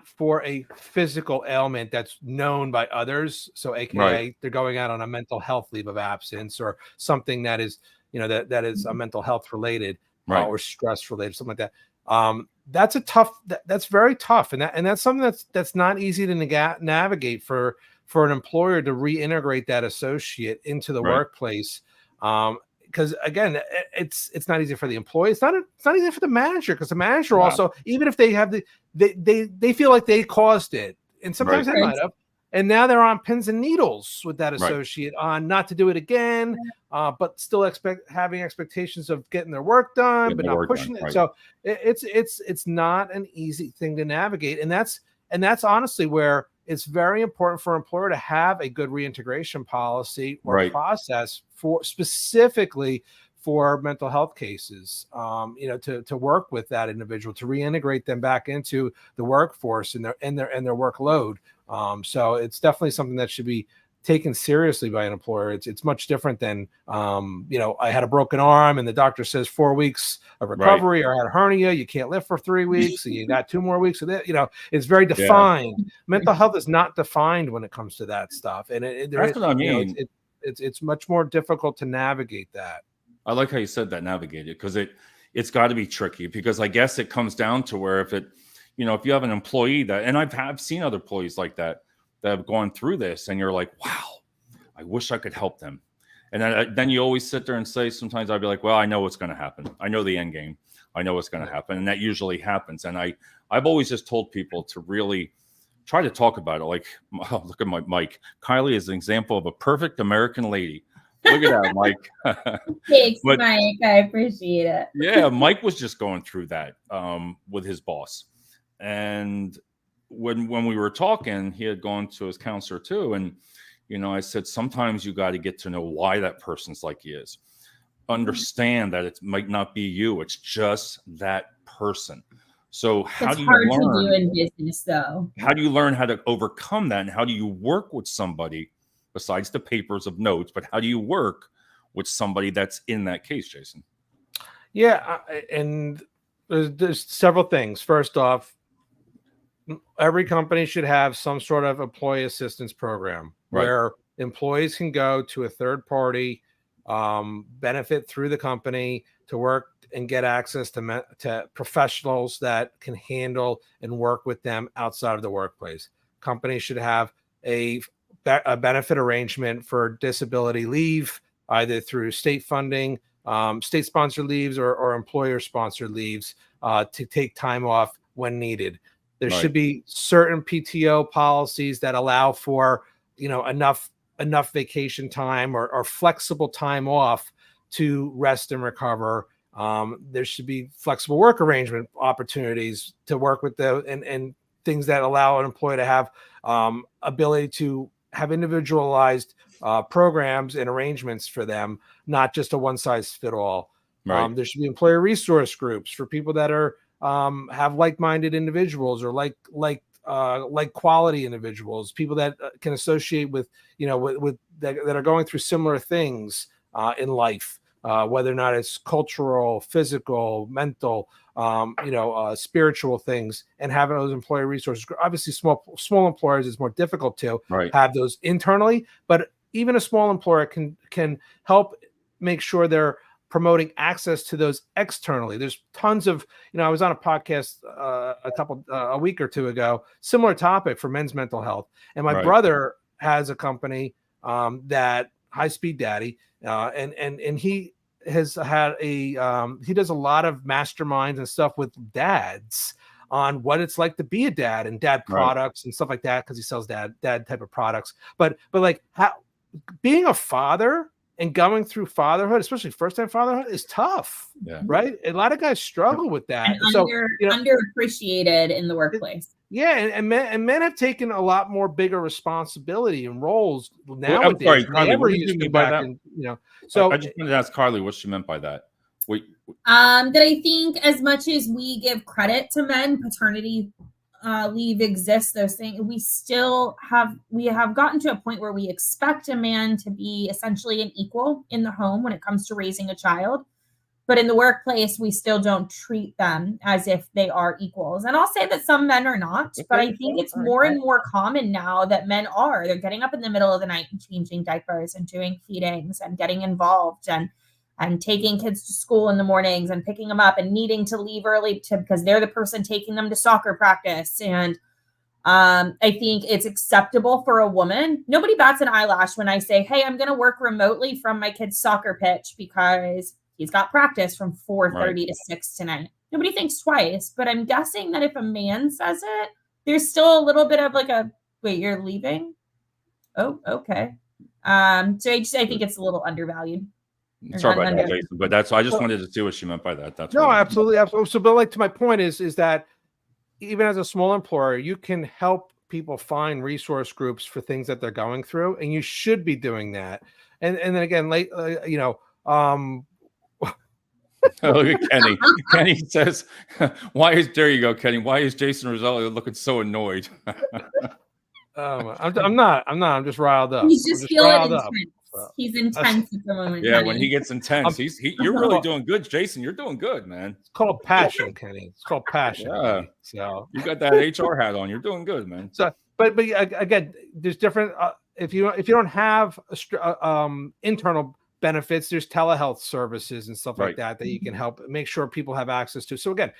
for a physical ailment that's known by others. So AKA they're going out on a mental health leave of absence or something that is, that is a mental health related or stress related, something like that. That's that's very tough. And that's something that's not easy to navigate for an employer to reintegrate that associate into the workplace. Because again, it's not easy for the employee. It's not easy for the manager, because the manager also, even if they have they feel like they caused it, and sometimes they might have, and now they're on pins and needles with that associate on not to do it again, but still having expectations of getting their work done, but not pushing it. So it's not an easy thing to navigate, and that's honestly where it's very important for an employer to have a good reintegration policy or process specifically for mental health cases, to work with that individual, to reintegrate them back into the workforce and their workload. So it's definitely something that should be taken seriously by an employer. It's much different than, I had a broken arm and the doctor says 4 weeks of recovery, or I had a hernia, you can't lift for 3 weeks, so you got 2 more weeks of that. It's very defined. Mental health is not defined when it comes to that stuff. And that's what I mean. It's much more difficult to navigate that. I like how you said that, navigate it, because it's got to be tricky, because I guess it comes down to where if you have an employee that, and I've seen other employees like that have gone through this, and you're like, wow, I wish I could help them. And then you always sit there and say, sometimes I'd be like, well, I know what's going to happen. I know the end game. I know what's going to happen. And that usually happens. And I've always just told people to really try to talk about it. Like, oh, look at my Mike. Kylie is an example of a perfect American lady. Look at that, Mike. Thanks, Mike. I appreciate it. Yeah, Mike was just going through that with his boss. And when we were talking, he had gone to his counselor too. And, I said, sometimes you got to get to know why that person's like he is. Understand that it might not be you. It's just that person. So how do you learn? It's hard to do in business, though. How do you learn how to overcome that? And how do you work with somebody besides the papers of notes? But how do you work with somebody that's in that case, Jason? Yeah. And there's several things. First off, every company should have some sort of employee assistance program where employees can go to a third party, benefit through the company to work and get access to professionals that can handle and work with them outside of the workplace. Companies should have a benefit arrangement for disability leave, either through state funding, state sponsored leaves or employer sponsored leaves, to take time off when needed. There should be certain PTO policies that allow for, enough vacation time or flexible time off to rest and recover. There should be flexible work arrangement opportunities to work with and things that allow an employee to have ability to have individualized programs and arrangements for them, not just a one size fit all. There should be employer resource groups for people that are have like-minded individuals or like quality individuals, people that can associate with, with that are going through similar things in life, whether or not it's cultural, physical, mental, spiritual things, and having those employee resources. Obviously, small employers is more difficult to have those internally, but even a small employer can help make sure they're promoting access to those externally. There's tons of, I was on a podcast a week or two ago, similar topic for men's mental health. And my brother has a company that High Speed Daddy, and he has had he does a lot of masterminds and stuff with dads on what it's like to be a dad and dad products and stuff like that, because he sells dad type of products. But like how being a father and going through fatherhood, especially first-time fatherhood, is tough. Yeah. Right. A lot of guys struggle with that. And So underappreciated in the workplace. Yeah, and men have taken a lot more bigger responsibility and roles nowadays. I'm sorry, Kylie, what did you mean by that? And, so I just wanted to ask Kylie what she meant by that. That I think as much as we give credit to men, paternity leave exists, those things, we have gotten to a point where we expect a man to be essentially an equal in the home when it comes to raising a child. But in the workplace, we still don't treat them as if they are equals. And I'll say that some men are not, but I think it's more and more common now that men are. They're getting up in the middle of the night and changing diapers and doing feedings and getting involved and taking kids to school in the mornings and picking them up and needing to leave early because they're the person taking them to soccer practice. And I think it's acceptable for a woman. Nobody bats an eyelash when I say, hey, I'm going to work remotely from my kid's soccer pitch because he's got practice from 4:30 to 6 tonight. Nobody thinks twice, but I'm guessing that if a man says it, there's still a little bit of like wait, you're leaving? Oh, okay. So I think it's a little undervalued. Sorry about that, Jason, but I just wanted to see what she meant by that. That's absolutely. So, but like to my point is that even as a small employer, you can help people find resource groups for things that they're going through, and you should be doing that. And then again, Look at Kenny. Kenny says, there you go, Kenny. Why is Jason Risoli looking so annoyed? I'm not. I'm just riled up. He's just feeling intense. He's intense at the moment. Yeah, Kenny. When he gets intense, you're really doing good, Jason. You're doing good, man. It's called passion, Kenny. It's called passion. Yeah. So you got that HR hat on. You're doing good, man. So, but again, there's different. If you don't have internal benefits, there's telehealth services and stuff like that you can help make sure people have access to. So again,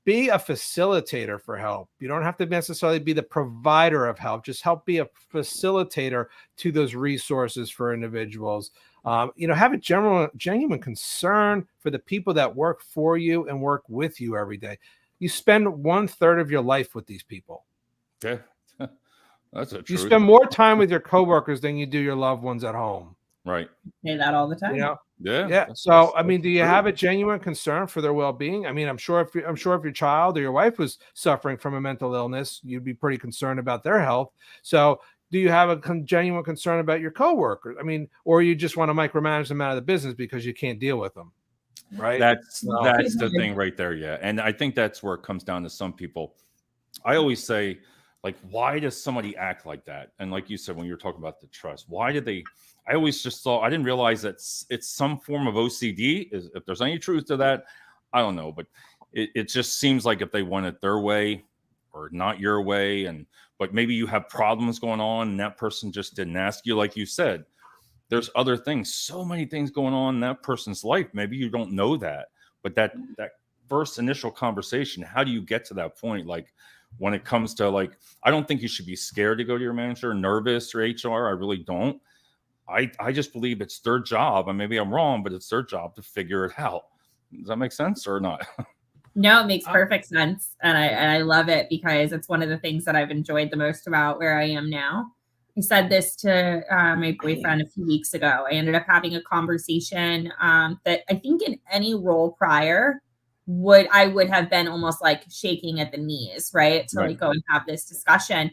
be a facilitator for help. You don't have to necessarily be the provider of help. Just help be a facilitator to those resources for individuals. Have a genuine concern for the people that work for you and work with you every day. You spend 1/3 of your life with these people. Okay. That's a truth. You spend more time with your coworkers than you do your loved ones at home. Right. Say that all the time. Yeah. So, do you have a genuine concern for their well-being? I'm sure if your child or your wife was suffering from a mental illness, you'd be pretty concerned about their health. So, do you have a genuine concern about your coworkers? Or you just want to micromanage them out of the business because you can't deal with them, right? That's the thing right there. Yeah, and I think that's where it comes down to some people. I always say, like, why does somebody act like that? And like you said, when you're talking about the trust, why did they? I always just thought, I didn't realize that it's some form of OCD. If there's any truth to that, I don't know. But it just seems like if they want it their way or not your way, but maybe you have problems going on and that person just didn't ask you, like you said. There's other things, so many things going on in that person's life. Maybe you don't know that. But that first initial conversation, how do you get to that point? Like when it comes to I don't think you should be scared to go to your manager, nervous or HR. I really don't. I just believe it's their job, and maybe I'm wrong, but it's their job to figure it out. Does that make sense or not? No, it makes perfect sense. And I love it because it's one of the things that I've enjoyed the most about where I am now. I said this to my boyfriend a few weeks ago. I ended up having a conversation that I think in any role prior I would have been almost like shaking at the knees, right? To go and have this discussion.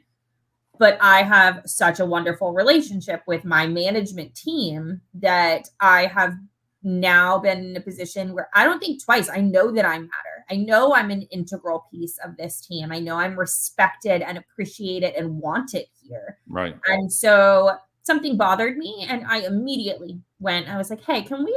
But I have such a wonderful relationship with my management team that I have now been in a position where I don't think twice. I know that I matter. I know I'm an integral piece of this team. I know I'm respected and appreciated and wanted here. Right. And so something bothered me and I immediately I was like, hey, can we,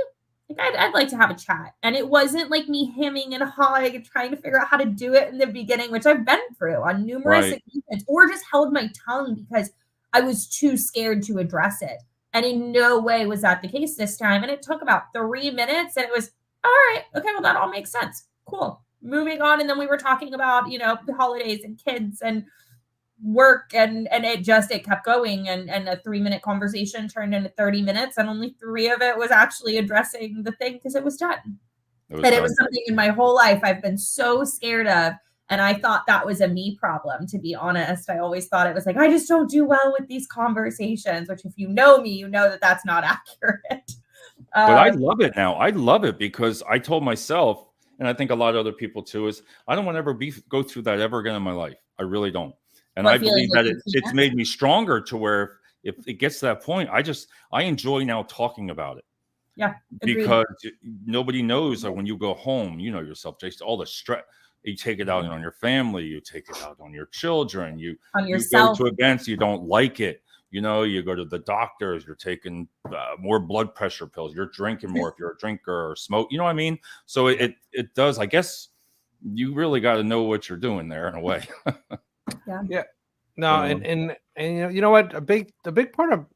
I'd like to have a chat. And it wasn't like me hemming and hawing and trying to figure out how to do it in the beginning, which I've been through on numerous occasions, or just held my tongue because I was too scared to address it. And in no way was that the case this time. And it took about 3 minutes and it was, all right, okay, well, that all makes sense. Cool. Moving on. And then we were talking about, the holidays and kids and work and it kept going and a 3-minute conversation turned into 30 minutes and only 3 of it was actually addressing the thing because it was done. It was something in my whole life I've been so scared of And I thought that was a me problem, to be honest. I always thought it was like, I just don't do well with these conversations, which if you know me, you know that that's not accurate. But I love it now. I love it because I told myself, and I think a lot of other people too, is I don't want to ever go through that ever again in my life. I really don't. And I believe that it's made me stronger to where if it gets to that point, I enjoy now talking about it. Yeah. Agreed. Because nobody knows that when you go home, you know yourself, Jason, all the stress, you take it out on your family, you take it out on your children, you yourself. You go to events, you don't like it. You know, you go to the doctors, you're taking more blood pressure pills, you're drinking more if you're a drinker or smoke, you know what I mean? So it does, I guess you really got to know what you're doing there in a way. Yeah. No, and you know what? A big part of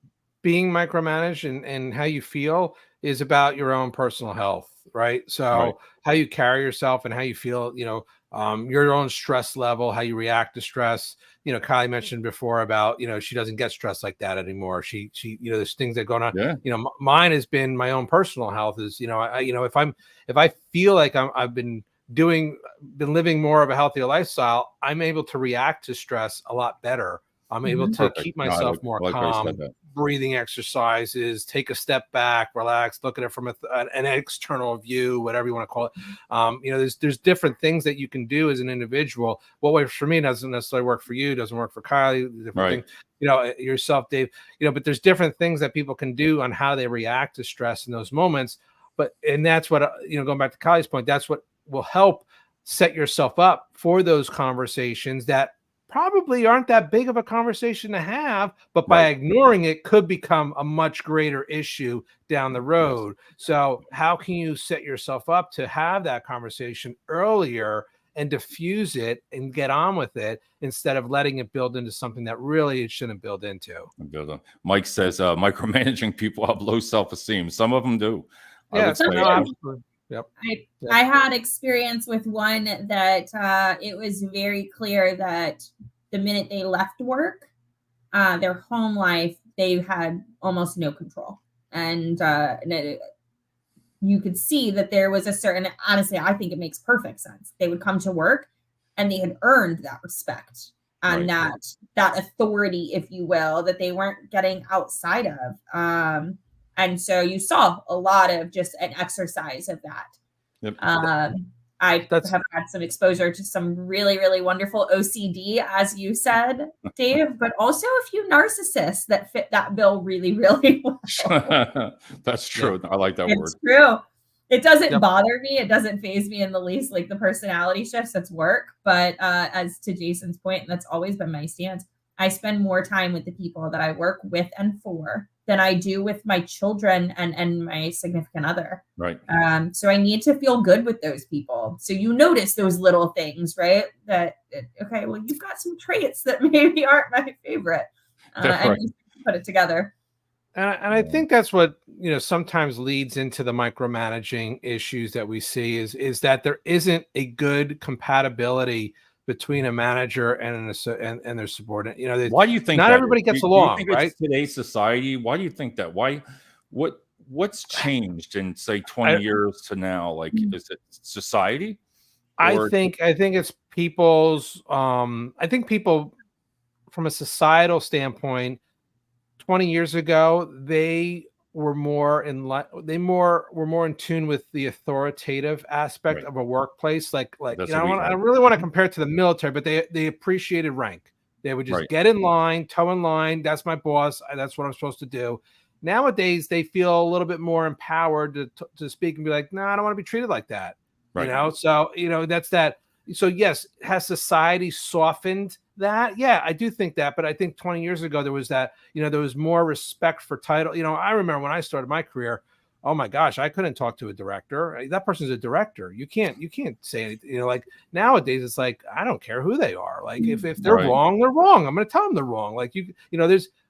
being micromanaged and how you feel is about your own personal health, right? So how you carry yourself and how you feel, your own stress level, how you react to stress. Kylie mentioned before about, she doesn't get stressed like that anymore. She, there's things that go on. Yeah. Mine has been my own personal health is, if I feel like I've been living more of a healthier lifestyle, I'm able to react to stress a lot better. I'm able to keep myself more calm, breathing exercises, take a step back, relax, look at it from an external view, whatever you want to call it. There's different things that you can do as an individual. What works for me doesn't necessarily work for you, doesn't work for Kylie, different things, yourself, Dave, but there's different things that people can do on how they react to stress in those moments. And that's what, going back to Kylie's point, that's what will help set yourself up for those conversations that probably aren't that big of a conversation to have, but by ignoring it could become a much greater issue down the road. So how can you set yourself up to have that conversation earlier and diffuse it and get on with it instead of letting it build into something that really it shouldn't build into? Mike says micromanaging people have low self-esteem. Some of them do. Yeah, absolutely. Yep. I had experience with one that it was very clear that the minute they left work, their home life, they had almost no control. And you could see that there was a certain, honestly, I think it makes perfect sense. They would come to work and they had earned that respect and that authority, if you will, that they weren't getting outside of. And so you saw a lot of just an exercise of that. Yep. I have had some exposure to some really, really wonderful OCD, as you said, Dave, but also a few narcissists that fit that bill really, really well. That's true. I like that word. It's true. It doesn't bother me. It doesn't faze me in the least, like the personality shifts. That's work. But as to Jason's point, and that's always been my stance, I spend more time with the people that I work with and for than I do with my children and my significant other. Right. So I need to feel good with those people. So you notice those little things, right? That, okay, well, you've got some traits that maybe aren't my favorite. And you put it together. And I think that's what, sometimes leads into the micromanaging issues that we see is that there isn't a good compatibility between a manager and their subordinate. Why do you think not that everybody gets along? Do you think right? It's today's society. Why do you think that? What's changed in say 20 years to now? Like, is it society? I think it's people's. I think people, from a societal standpoint, 20 years ago they were more in tune with the authoritative aspect of a workplace. I really want to compare it to the military, but they appreciated rank. They would just get in line, toe in line. That's my boss. That's what I'm supposed to do. Nowadays, they feel a little bit more empowered to speak and be like, no, I don't want to be treated like that. So, that's that. So yes, has society softened that? Yeah, I do think that. But I think 20 years ago, there was that, there was more respect for title. I remember when I started my career, oh my gosh, I couldn't talk to a director. That person's a director. You can't say anything. Like nowadays, it's like, I don't care who they are. Like if they're wrong, they're wrong. I'm going to tell them they're wrong. Like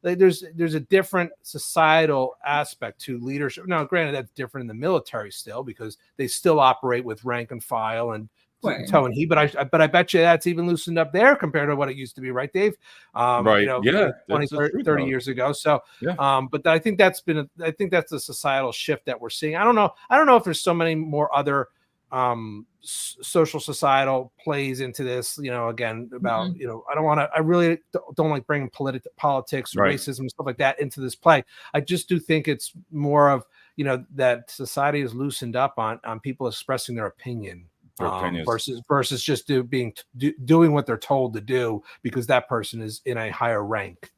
there's a different societal aspect to leadership. Now, granted, that's different in the military still, because they still operate with rank and file and toe and he, but I bet you that's even loosened up there compared to what it used to be, right, Dave? 20, 30 years ago. So, but I think that's a societal shift that we're seeing. I don't know if there's so many more other social societal plays into this, again, about, I really don't like bringing politics or racism and stuff like that into this play. I just do think it's more of, that society is loosened up on people expressing their opinion. Versus just doing what they're told to do because that person is in a higher rank.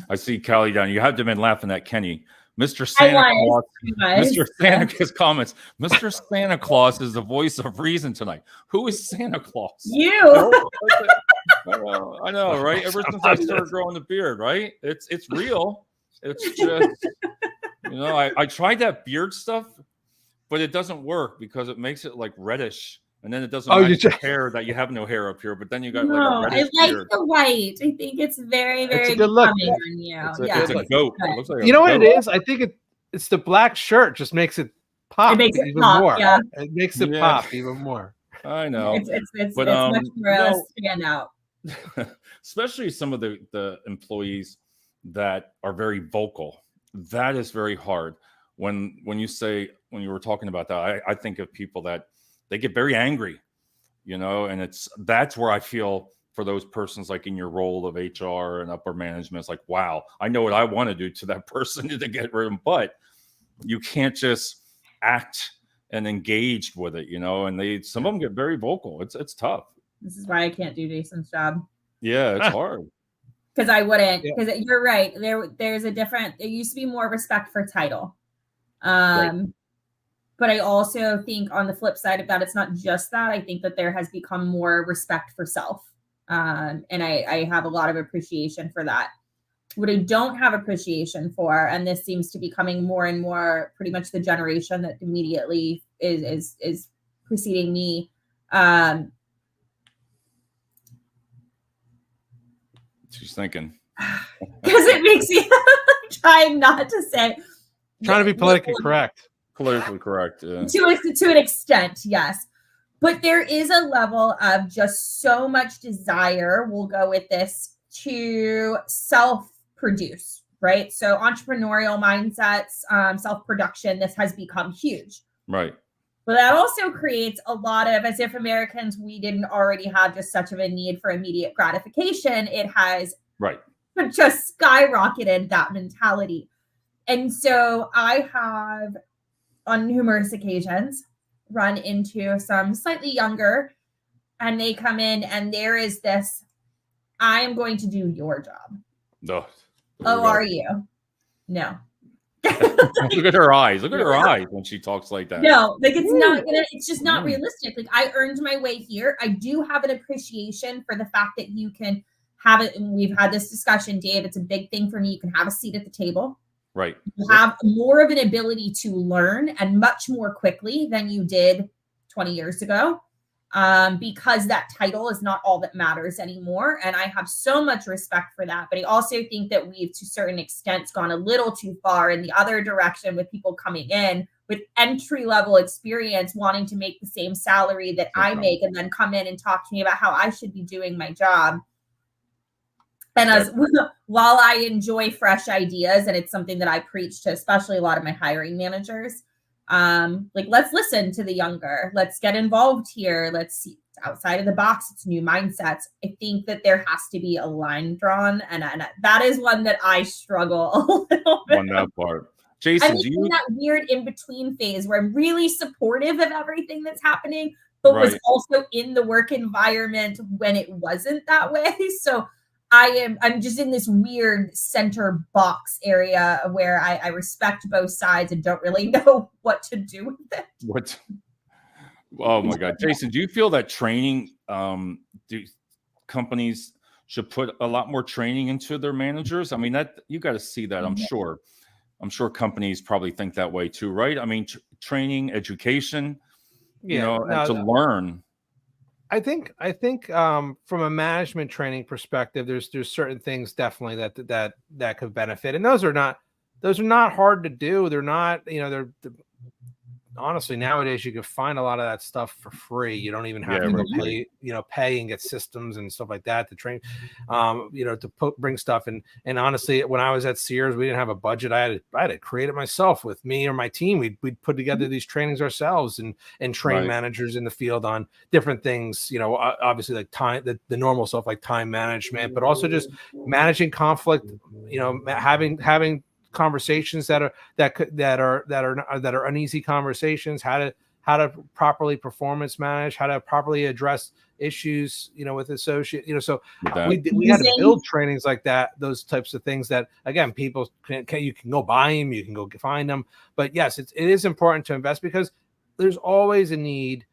I see Kylie down. You have to have been laughing at Kenny. Mr. Santa Claus. Mr. Santa Claus comments. Mr. Santa Claus is the voice of reason tonight. Who is Santa Claus? You. I know, right? Ever since I started growing the beard, right? It's real. It's just, I tried that beard stuff, but it doesn't work because it makes it like reddish. And then it doesn't match your hair that you have no hair up here, but then you got like a reddish beard. The white. I think it's very, very good look. On you. It's a goat. It looks like what it is? I think it's the black shirt just makes it pop even more. Yeah. It makes it pop even more. I know. It's much more stand out. Especially some of the employees that are very vocal. That is very hard. When you were talking about that, I think of people that they get very angry, and that's where I feel for those persons, like in your role of HR and upper management, it's like, wow, I know what I want to do to that person to get rid of them, but you can't just act and engage with it, and some of them get very vocal. It's tough. This is why I can't do Jason's job. Yeah, it's hard. Because I wouldn't, because you're right. There used to be more respect for title. Right. But I also think on the flip side of that, it's not just that. I think that there has become more respect for self. And I have a lot of appreciation for that. What I don't have appreciation for, and this seems to be coming more and more, pretty much the generation that immediately is preceding me. She's thinking. Because it makes me trying not to say. Trying to be politically correct. Politically correct, yeah. To an extent, yes. But there is a level of just so much desire, we'll go with this, to self-produce, right? So entrepreneurial mindsets, self-production, this has become huge. Right. But that also creates a lot of, as if Americans, we didn't already have just such of a need for immediate gratification. It has just skyrocketed that mentality. And so I have, on numerous occasions, run into some slightly younger, and they come in and there is this, I am going to do your job. No. Oh, are you? No. Look at her eyes. Look at her eyes when she talks like that. No, like it's just not realistic. Like, I earned my way here. I do have an appreciation for the fact that you can have it. And we've had this discussion, Dave. It's a big thing for me. You can have a seat at the table. Right. You have more of an ability to learn, and much more quickly than you did 20 years ago, because that title is not all that matters anymore. And I have so much respect for that. But I also think that we've, to certain extents, gone a little too far in the other direction with people coming in with entry-level experience, wanting to make the same salary that I make, and then come in and talk to me about how I should be doing my job. And while I enjoy fresh ideas, and it's something that I preach to, especially a lot of my hiring managers, like, let's listen to the younger, let's get involved here. Let's see outside of the box. It's new mindsets. I think that there has to be a line drawn. And that is one that I struggle a little bit on that part. Jason, I'm in that weird in-between phase where I'm really supportive of everything that's happening, but was also in the work environment when it wasn't that way. So I'm just in this weird center box area where I respect both sides and don't really know what to do with it. Oh my God. Jason, do you feel that training, do companies should put a lot more training into their managers? I mean, that you got to see that. I'm sure companies probably think that way too, right? I mean, training, education, to learn. I think from a management training perspective, there's certain things definitely that could benefit, and those are not hard to do. They're not, honestly, nowadays you can find a lot of that stuff for free. You don't even have to go pay and get systems and stuff like that to train, to bring stuff. And honestly, when I was at Sears, we didn't have a budget. I had to create it myself with me or my team. We'd put together these trainings ourselves and train managers in the field on different things. Obviously like time, the normal stuff like time management, but also just managing conflict. Having conversations that are uneasy conversations, how to properly performance manage, how to properly address issues, with associate, so we had to build trainings like that, those types of things that, again, people you can go buy them, you can go find them. But yes, it is important to invest, because there's always a need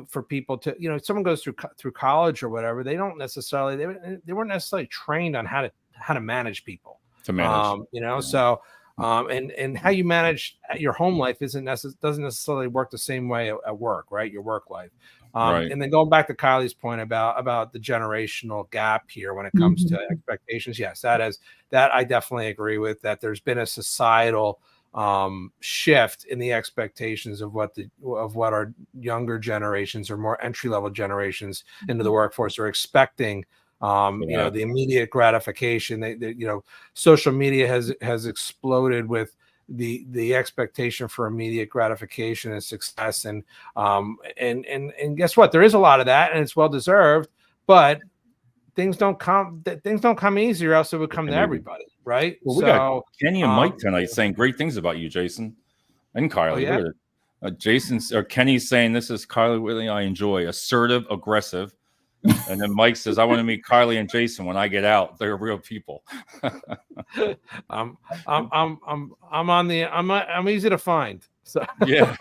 for people to, if someone goes through college or whatever, they weren't necessarily trained on how to manage people. To manage, and how you manage your home life doesn't necessarily work the same way at work, right? Your work life. And then going back to Kylie's point about the generational gap here when it comes to expectations. Yes, that I definitely agree with, that there's been a societal shift in the expectations of what our younger generations or more entry-level generations into the workforce are expecting. The immediate gratification. Social media has exploded with the expectation for immediate gratification and success, and guess what? There is a lot of that, and it's well deserved. But things don't come easy, or else it would come to everybody, right? Well, we got Kenny and Mike tonight saying great things about you, Jason and Kylie. Jason's or Kenny's saying, "This is Kylie Whitley I enjoy, assertive, aggressive." And then Mike says, "I want to meet Kylie and Jason when I get out. They're real people." I'm easy to find. So yeah.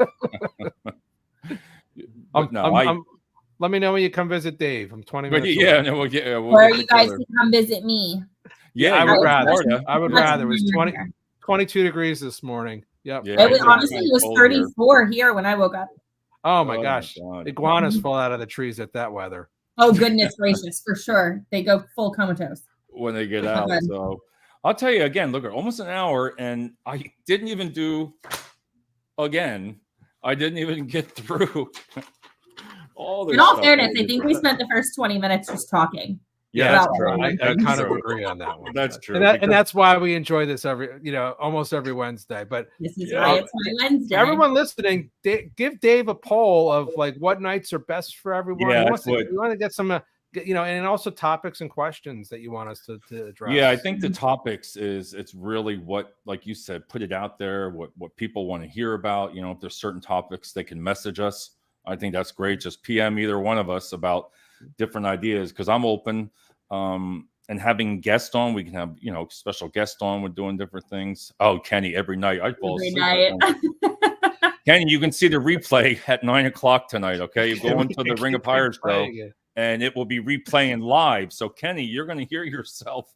Let me know when you come visit Dave. I'm 20 minutes. Or you guys can come visit me. Yeah, I would rather. It was 22 degrees this morning. Yep. Yeah, it was 34 here when I woke up. Oh my gosh. Iguanas fall out of the trees at that weather. Oh, goodness gracious, for sure. They go full comatose when they get out. So I'll tell you again, look, almost an hour, and I didn't even get through all this. In all fairness, I think we spent the first 20 minutes just talking. Yeah, that's true. I kind of agree on that one. That's true. And that's why we enjoy this almost every Wednesday. But this is why it's my Wednesday. Everyone listening, give Dave a poll of like what nights are best for everyone. Yeah, we want to get some, and also topics and questions that you want us to address. Yeah, I think the topics it's really what, like you said, put it out there, what people want to hear about. If there's certain topics, they can message us. I think that's great. Just PM either one of us about different ideas, because I'm open. And having guests on, we can have special guests on. We're doing different things. Oh, Kenny, every night I fall asleep. Kenny, you can see the replay at 9:00 tonight. Okay, you go into the Ring of Fire show, and it will be replaying live. So Kenny, you're going to hear yourself.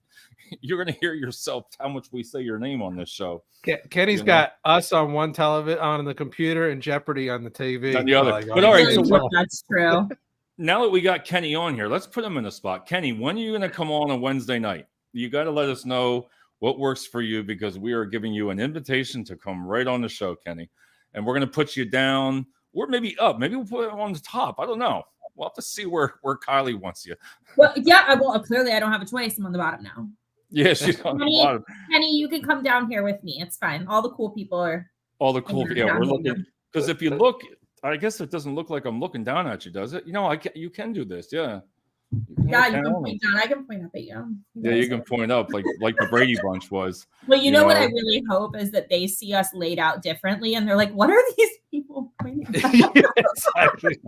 You're going to hear yourself how much we say your name on this show. Kenny's got us on one television on the computer and Jeopardy on the TV on the other. But all right, so that's true. Now that we got Kenny on here, let's put him in the spot. Kenny, when are you going to come on a Wednesday night? You got to let us know what works for you, because we are giving you an invitation to come right on the show, Kenny. And we're going to put you down, or maybe up. Maybe we'll put it on the top. I don't know. We'll have to see where Kylie wants you. Well, yeah. Well, clearly I don't have a choice. I'm on the bottom now. Yeah, she's on the bottom. Kenny, you can come down here with me. It's fine. All the cool people are. All the cool people. Yeah, we're looking. Because if you look, I guess it doesn't look like I'm looking down at you, does it? You can do this. Yeah. You can point down. I can point up at you. Yeah, you can point up like the Brady Bunch was. Well, you know what I really hope is that they see us laid out differently, and they're like, "What are these people pointing at?" Exactly.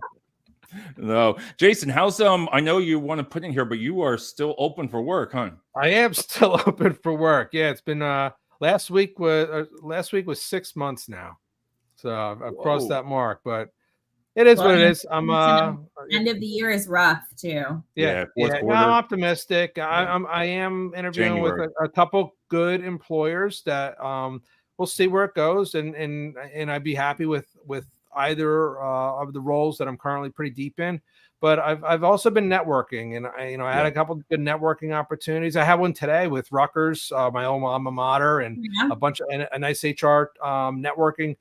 No, Jason, how's I know you want to put in here, but you are still open for work, huh? I am still open for work. Yeah, it's been last week was 6 months now, so I've crossed that mark. But it is what it is. I'm end of the year is rough too. Yeah. I'm optimistic. I am interviewing with a couple good employers that we'll see where it goes, and I'd be happy with either of the roles that I'm currently pretty deep in. But I've also been networking, and I had a couple of good networking opportunities. I had one today with Rutgers, my own alma mater, and a bunch of a nice HR networking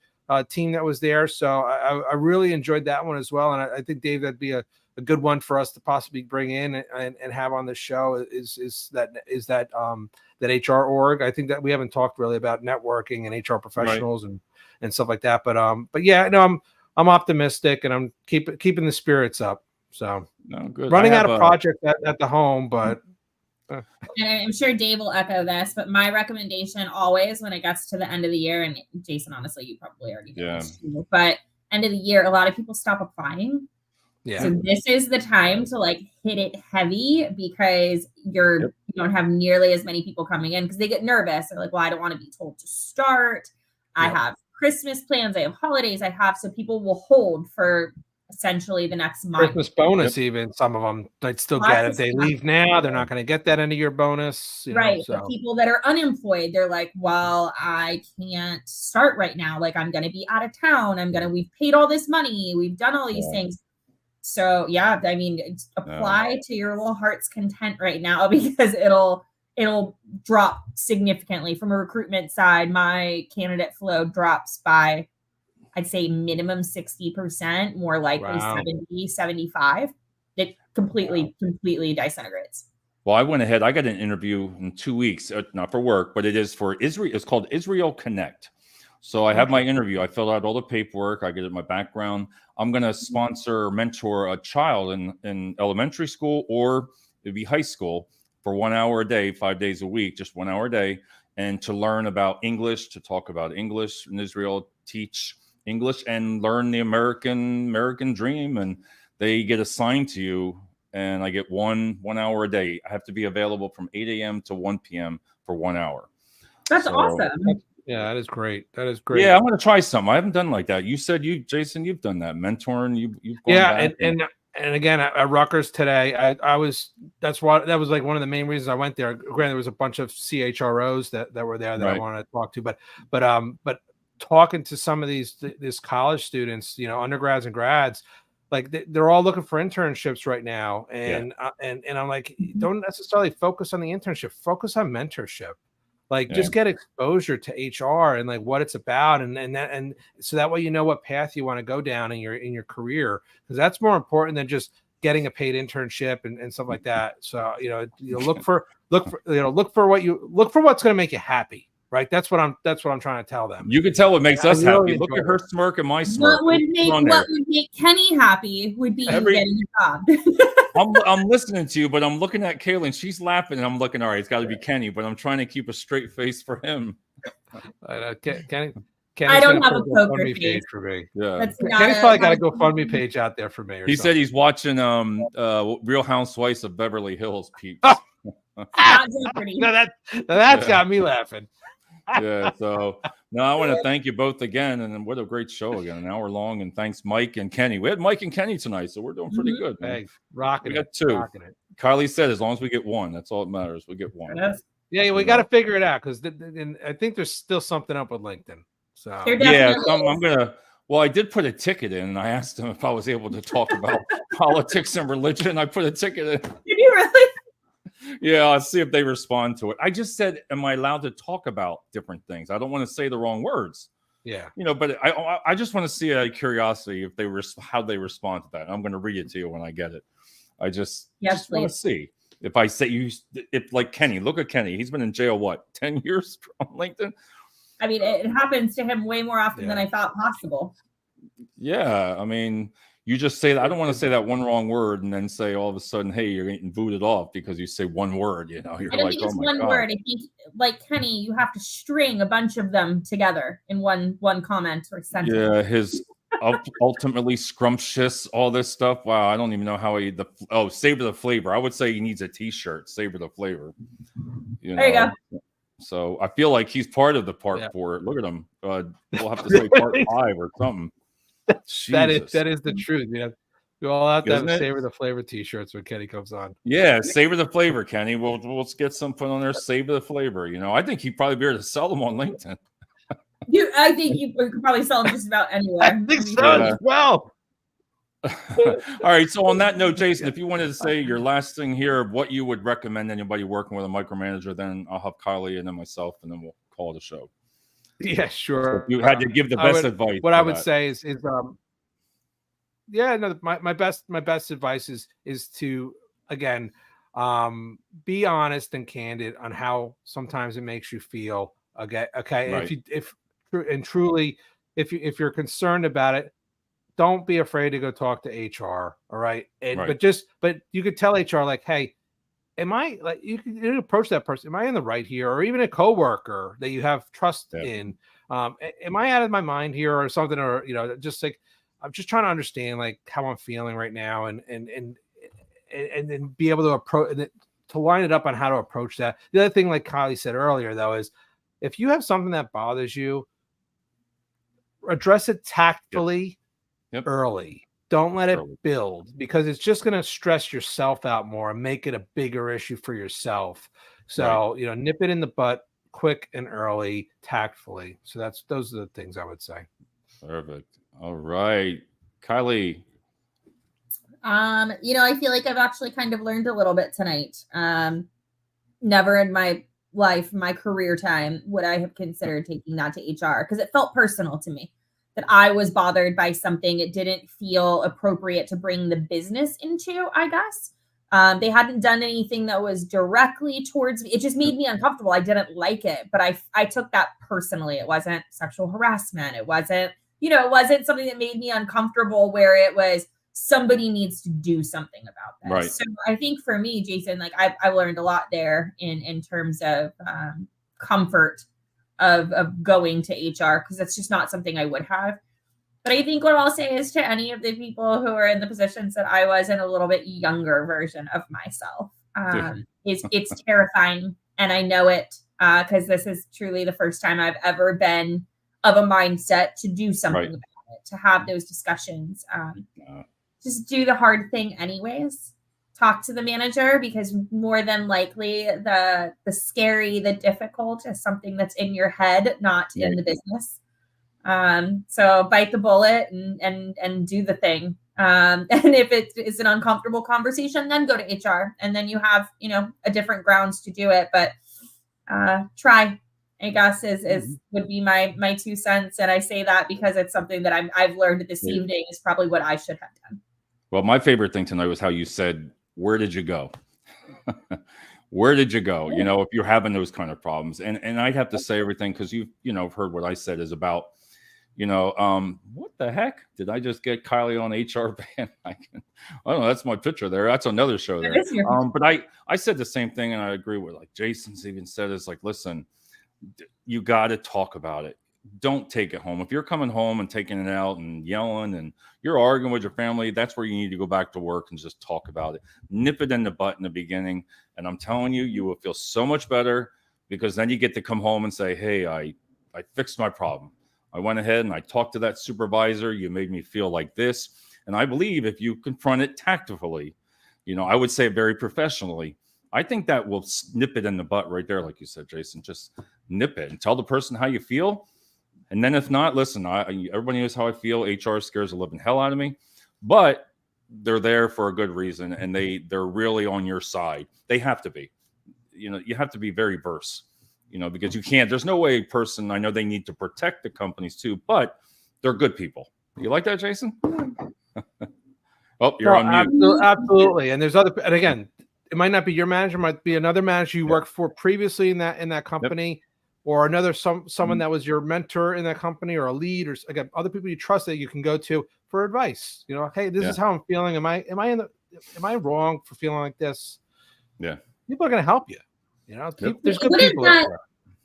team that was there. So I really enjoyed that one as well. And I think, Dave, that'd be a good one for us to possibly bring in and have on the show is that HR org. I think that we haven't talked really about networking and HR professionals and stuff like that. But yeah, no, I'm optimistic and I'm keeping the spirits up. So no, good. Running out of projects at the home, but and I'm sure Dave will echo this, but my recommendation always when it gets to the end of the year, and Jason, honestly, you probably already know this too, but end of the year, a lot of people stop applying. Yeah. So this is the time to like hit it heavy because you don't have nearly as many people coming in because they get nervous. They're like, well, I don't want to be told to start. I have Christmas plans. I have holidays. So people will hold for essentially the next month. Christmas bonus, even some of them they'd still get if they leave now. They're not going to get that end of year bonus, right? So. But people that are unemployed, they're like, "Well, I can't start right now. Like, I'm going to be out of town. We've paid all this money. We've done all these things." So yeah, I mean, apply to your little heart's content right now because it'll drop significantly from a recruitment side. My candidate flow drops by, I'd say minimum 60%, more likely 70, 75. It completely disintegrates. Well, I went ahead. I got an interview in 2 weeks, not for work, but it is for Israel. It's called Israel Connect. So I have my interview. I filled out all the paperwork. I get my background. I'm going to sponsor or mentor a child in elementary school or it'd be high school for 1 hour a day, 5 days a week, just 1 hour a day, and to learn about English, to talk about English in Israel, teach English and learn the American dream. And they get assigned to you and I get one hour a day. I have to be available from 8 a.m. to 1 p.m. for 1 hour. That's awesome. Yeah, that is great. That is great. Yeah, I'm going to try something. I haven't done like that. You said Jason, you've done that mentoring. You've gone back and again at Rutgers today, that was like one of the main reasons I went there. Granted, there was a bunch of CHROs that were there that I wanted to talk to, but talking to some of these college students, undergrads and grads, like they're all looking for internships right now, and I'm like, don't necessarily focus on the internship, focus on mentorship. Like just get exposure to HR and like what it's about, and so that way you know what path you want to go down in your career, because that's more important than just getting a paid internship and stuff like that. So look for what's going to make you happy, right? That's what I'm trying to tell them. You can tell what makes us happy. Look at her smirk and my smirk. What would make Kenny happy would be getting a job. I'm listening to you, but I'm looking at Kayla and she's laughing, and I'm looking, all right, it's got to be Kenny, but I'm trying to keep a straight face for him. Kenny, I don't have a poker face for me. Yeah, Kenny's probably got a GoFundMe page out there for me. He said he's watching Real Housewives of Beverly Hills. Peeps. That's got me laughing. Yeah, so no, I want to thank you both again, and what a great show again, an hour long. And thanks, Mike and Kenny. We had Mike and Kenny tonight, so we're doing pretty good. Man. Hey, rocking. We got two. Kylie said, as long as we get one, that's all that matters. We get one. Yeah, we got to figure it out because I think there's still something up with LinkedIn. So yeah, I'm gonna. Well, I did put a ticket in, and I asked them if I was able to talk about politics and religion. I put a ticket in. Did you really? Yeah, I'll see if they respond to it. I just said, am I allowed to talk about different things? I don't want to say the wrong words. Yeah. But I just want to see out of curiosity if how they respond to that. I'm going to read it to you when I get it. I just want to see. If I say if like Kenny, look at Kenny. He's been in jail, 10 years on LinkedIn? I mean, it happens to him way more often than I thought possible. Yeah, I mean, you just say that. I don't want to say that one wrong word and then say all of a sudden, hey, you're getting booted off because you say one word. You're I don't think it's one word. I think, like Kenny, you have to string a bunch of them together in one comment or sentence. Yeah, his ultimately scrumptious, all this stuff. Wow, I don't even know how savor the flavor. I would say he needs a T-shirt. Savor the flavor. There you go. So I feel like he's part of the part 4. Look at him. We'll have to say part 5 or something. That is the truth. We all have to have Savor the Flavor T-shirts when Kenny comes on. Yeah, Savor the Flavor, Kenny. We'll get some put on there. Savor the Flavor. I think he'd probably be able to sell them on LinkedIn. I think you could probably sell them just about anywhere. I think so as well. All right. So on that note, Jason, if you wanted to say your last thing here of what you would recommend anybody working with a micromanager, then I'll have Kylie and then myself, and then we'll call it a show. Yeah, sure. You had to give the best advice. What I would say is yeah, no, my best advice is to, again, be honest and candid on how sometimes it makes you feel. Okay. Right. If you're concerned about it, don't be afraid to go talk to HR. All right. Right. But you could tell HR, like, hey, am I, like, you can approach that person. Am I in the right here? Or even a coworker that you have trust in. Am I out of my mind here or something? Or, just like, I'm just trying to understand, like, how I'm feeling right now, and then be able to approach, to line it up on how to approach that. The other thing, like Kylie said earlier, though, is if you have something that bothers you, address it tactfully early. Don't let it build, because it's just going to stress yourself out more and make it a bigger issue for yourself. So, nip it in the butt quick and early, tactfully. So those are the things I would say. Perfect. All right, Kylie. I feel like I've actually kind of learned a little bit tonight. Never in my life, my career time, would I have considered taking that to HR, because it felt personal to me that I was bothered by something. It didn't feel appropriate to bring the business into, I guess. They hadn't done anything that was directly towards me. It just made me uncomfortable. I didn't like it, but I took that personally. It wasn't sexual harassment. It wasn't, it wasn't something that made me uncomfortable where it was somebody needs to do something about this. Right. So I think for me, Jason, like I've learned a lot there in terms of comfort of going to HR, because that's just not something I would have. But I think what I'll say is to any of the people who are in the positions that I was in, a little bit younger version of myself, it's terrifying. And I know it because this is truly the first time I've ever been of a mindset to do something about it, to have those discussions. Just do the hard thing anyways. Talk to the manager, because more than likely the scary, the difficult is something that's in your head, not in the business. So bite the bullet and do the thing. And if it is an uncomfortable conversation, then go to HR, and then you have, a different grounds to do it. But try, I guess, is would be my 2 cents. And I say that because it's something that I've learned this evening is probably what I should have done. Well, my favorite thing tonight was how you said, where did you go? Where did you go? If you're having those kind of problems. And I'd have to say everything, because you've heard what I said is about, what the heck? Did I just get Kylie on HR band? I don't know. That's my picture there. That's another show there. But I said the same thing, and I agree with, like, Jason's even said, is like, listen, you got to talk about it. Don't take it home. If you're coming home and taking it out and yelling and you're arguing with your family, that's where you need to go back to work and just talk about it. Nip it in the butt in the beginning. And I'm telling you, you will feel so much better, because then you get to come home and say, hey, I fixed my problem. I went ahead and I talked to that supervisor. You made me feel like this. And I believe if you confront it tactfully, I would say very professionally, I think that will nip it in the butt right there. Like you said, Jason, just nip it and tell the person how you feel. And then if not, listen, everybody knows how I feel. HR scares the living hell out of me, but they're there for a good reason. And they're really on your side. They have to be, you have to be very versed, because you can't, there's no way person, I know they need to protect the companies too, but they're good people. You like that, Jason? Oh, you're on mute. Absolutely. And there's and again, it might not be your manager, might be another manager you worked for previously in that company. Or someone that was your mentor in that company, or a lead, or again, other people you trust that you can go to for advice. Hey, this is how I'm feeling. Am I wrong for feeling like this? Yeah, people are going to help you. There's good people out there.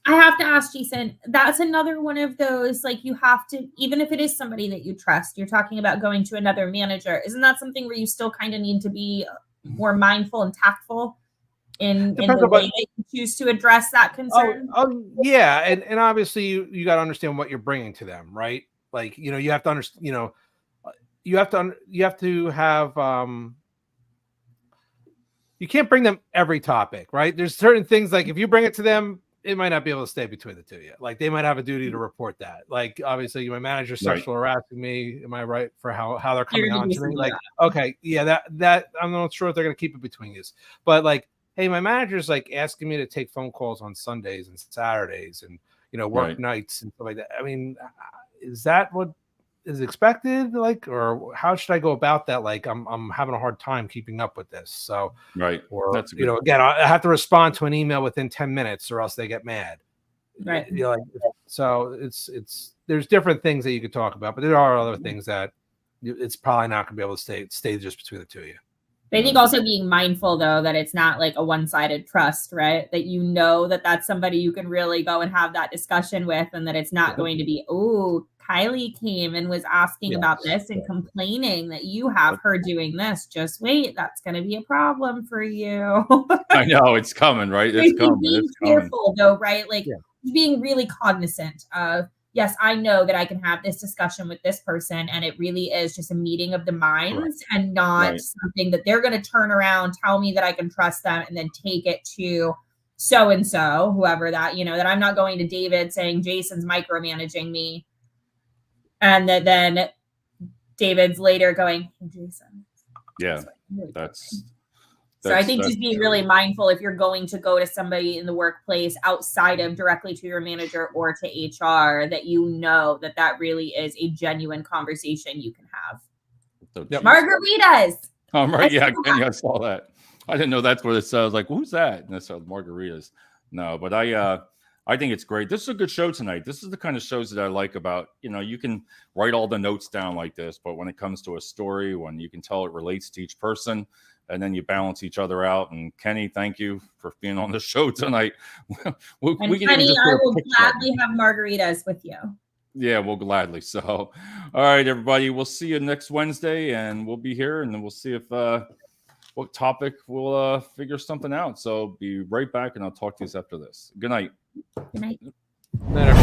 I have to ask, Jason, that's another one of those, like, you have to, even if it is somebody that you trust, you're talking about going to another manager. Isn't that something where you still kind of need to be more mindful and tactful in the way that you choose to address that concern? Yeah. And obviously you got to understand what you're bringing to them, right? Like, you have to understand, you have to have, you can't bring them every topic, right? There's certain things, like if you bring it to them, it might not be able to stay between the two of you. Like, they might have a duty to report that. Like, obviously, my manager's sexual harassing me. Am I right for how they're coming on to me? Like, okay, yeah, that I'm not sure if they're going to keep it between you. But like, hey, my manager's like asking me to take phone calls on Sundays and Saturdays, and work Right. nights and stuff like that. I mean, is that what is expected? Like, or how should I go about that? Like, I'm having a hard time keeping up with this. So, Right. or That's a good again, I have to respond to an email within 10 minutes, or else they get mad. Right. Like, so it's there's different things that you could talk about, but there are other things that it's probably not going to be able to stay just between the two of you. But I think also being mindful, though, that it's not like a one-sided trust, right? That that that's somebody you can really go and have that discussion with, and that it's not going to be, oh, Kylie came and was asking about this and complaining that you have her doing this. Just wait, that's going to be a problem for you. I know it's coming, right? It's coming. Being It's careful, though, right? Like being really cognizant of, yes, I know that I can have this discussion with this person, and it really is just a meeting of the minds and not something that they're going to turn around, tell me that I can trust them, and then take it to so-and-so, whoever that, that I'm not going to David saying Jason's micromanaging me. And that then David's later going, hey, Jason. Yeah, So I think just being really mindful if you're going to go to somebody in the workplace outside of directly to your manager or to HR, that that really is a genuine conversation you can have. Margaritas. Right. Yeah, Kenny, I saw that. I didn't know that's what it says. Like, who's that? And it says margaritas. No, but I think it's great. This is a good show tonight. This is the kind of shows that I like about, you can write all the notes down like this, but when it comes to a story, when you can tell it relates to each person, and then you balance each other out. And Kenny, thank you for being on the show tonight. Kenny, I will gladly have margaritas with you. Yeah, we'll gladly. So, all right, everybody, we'll see you next Wednesday, and we'll be here, and then we'll see if what topic we'll figure something out. So be right back, and I'll talk to you after this. Good night. Good night. Later.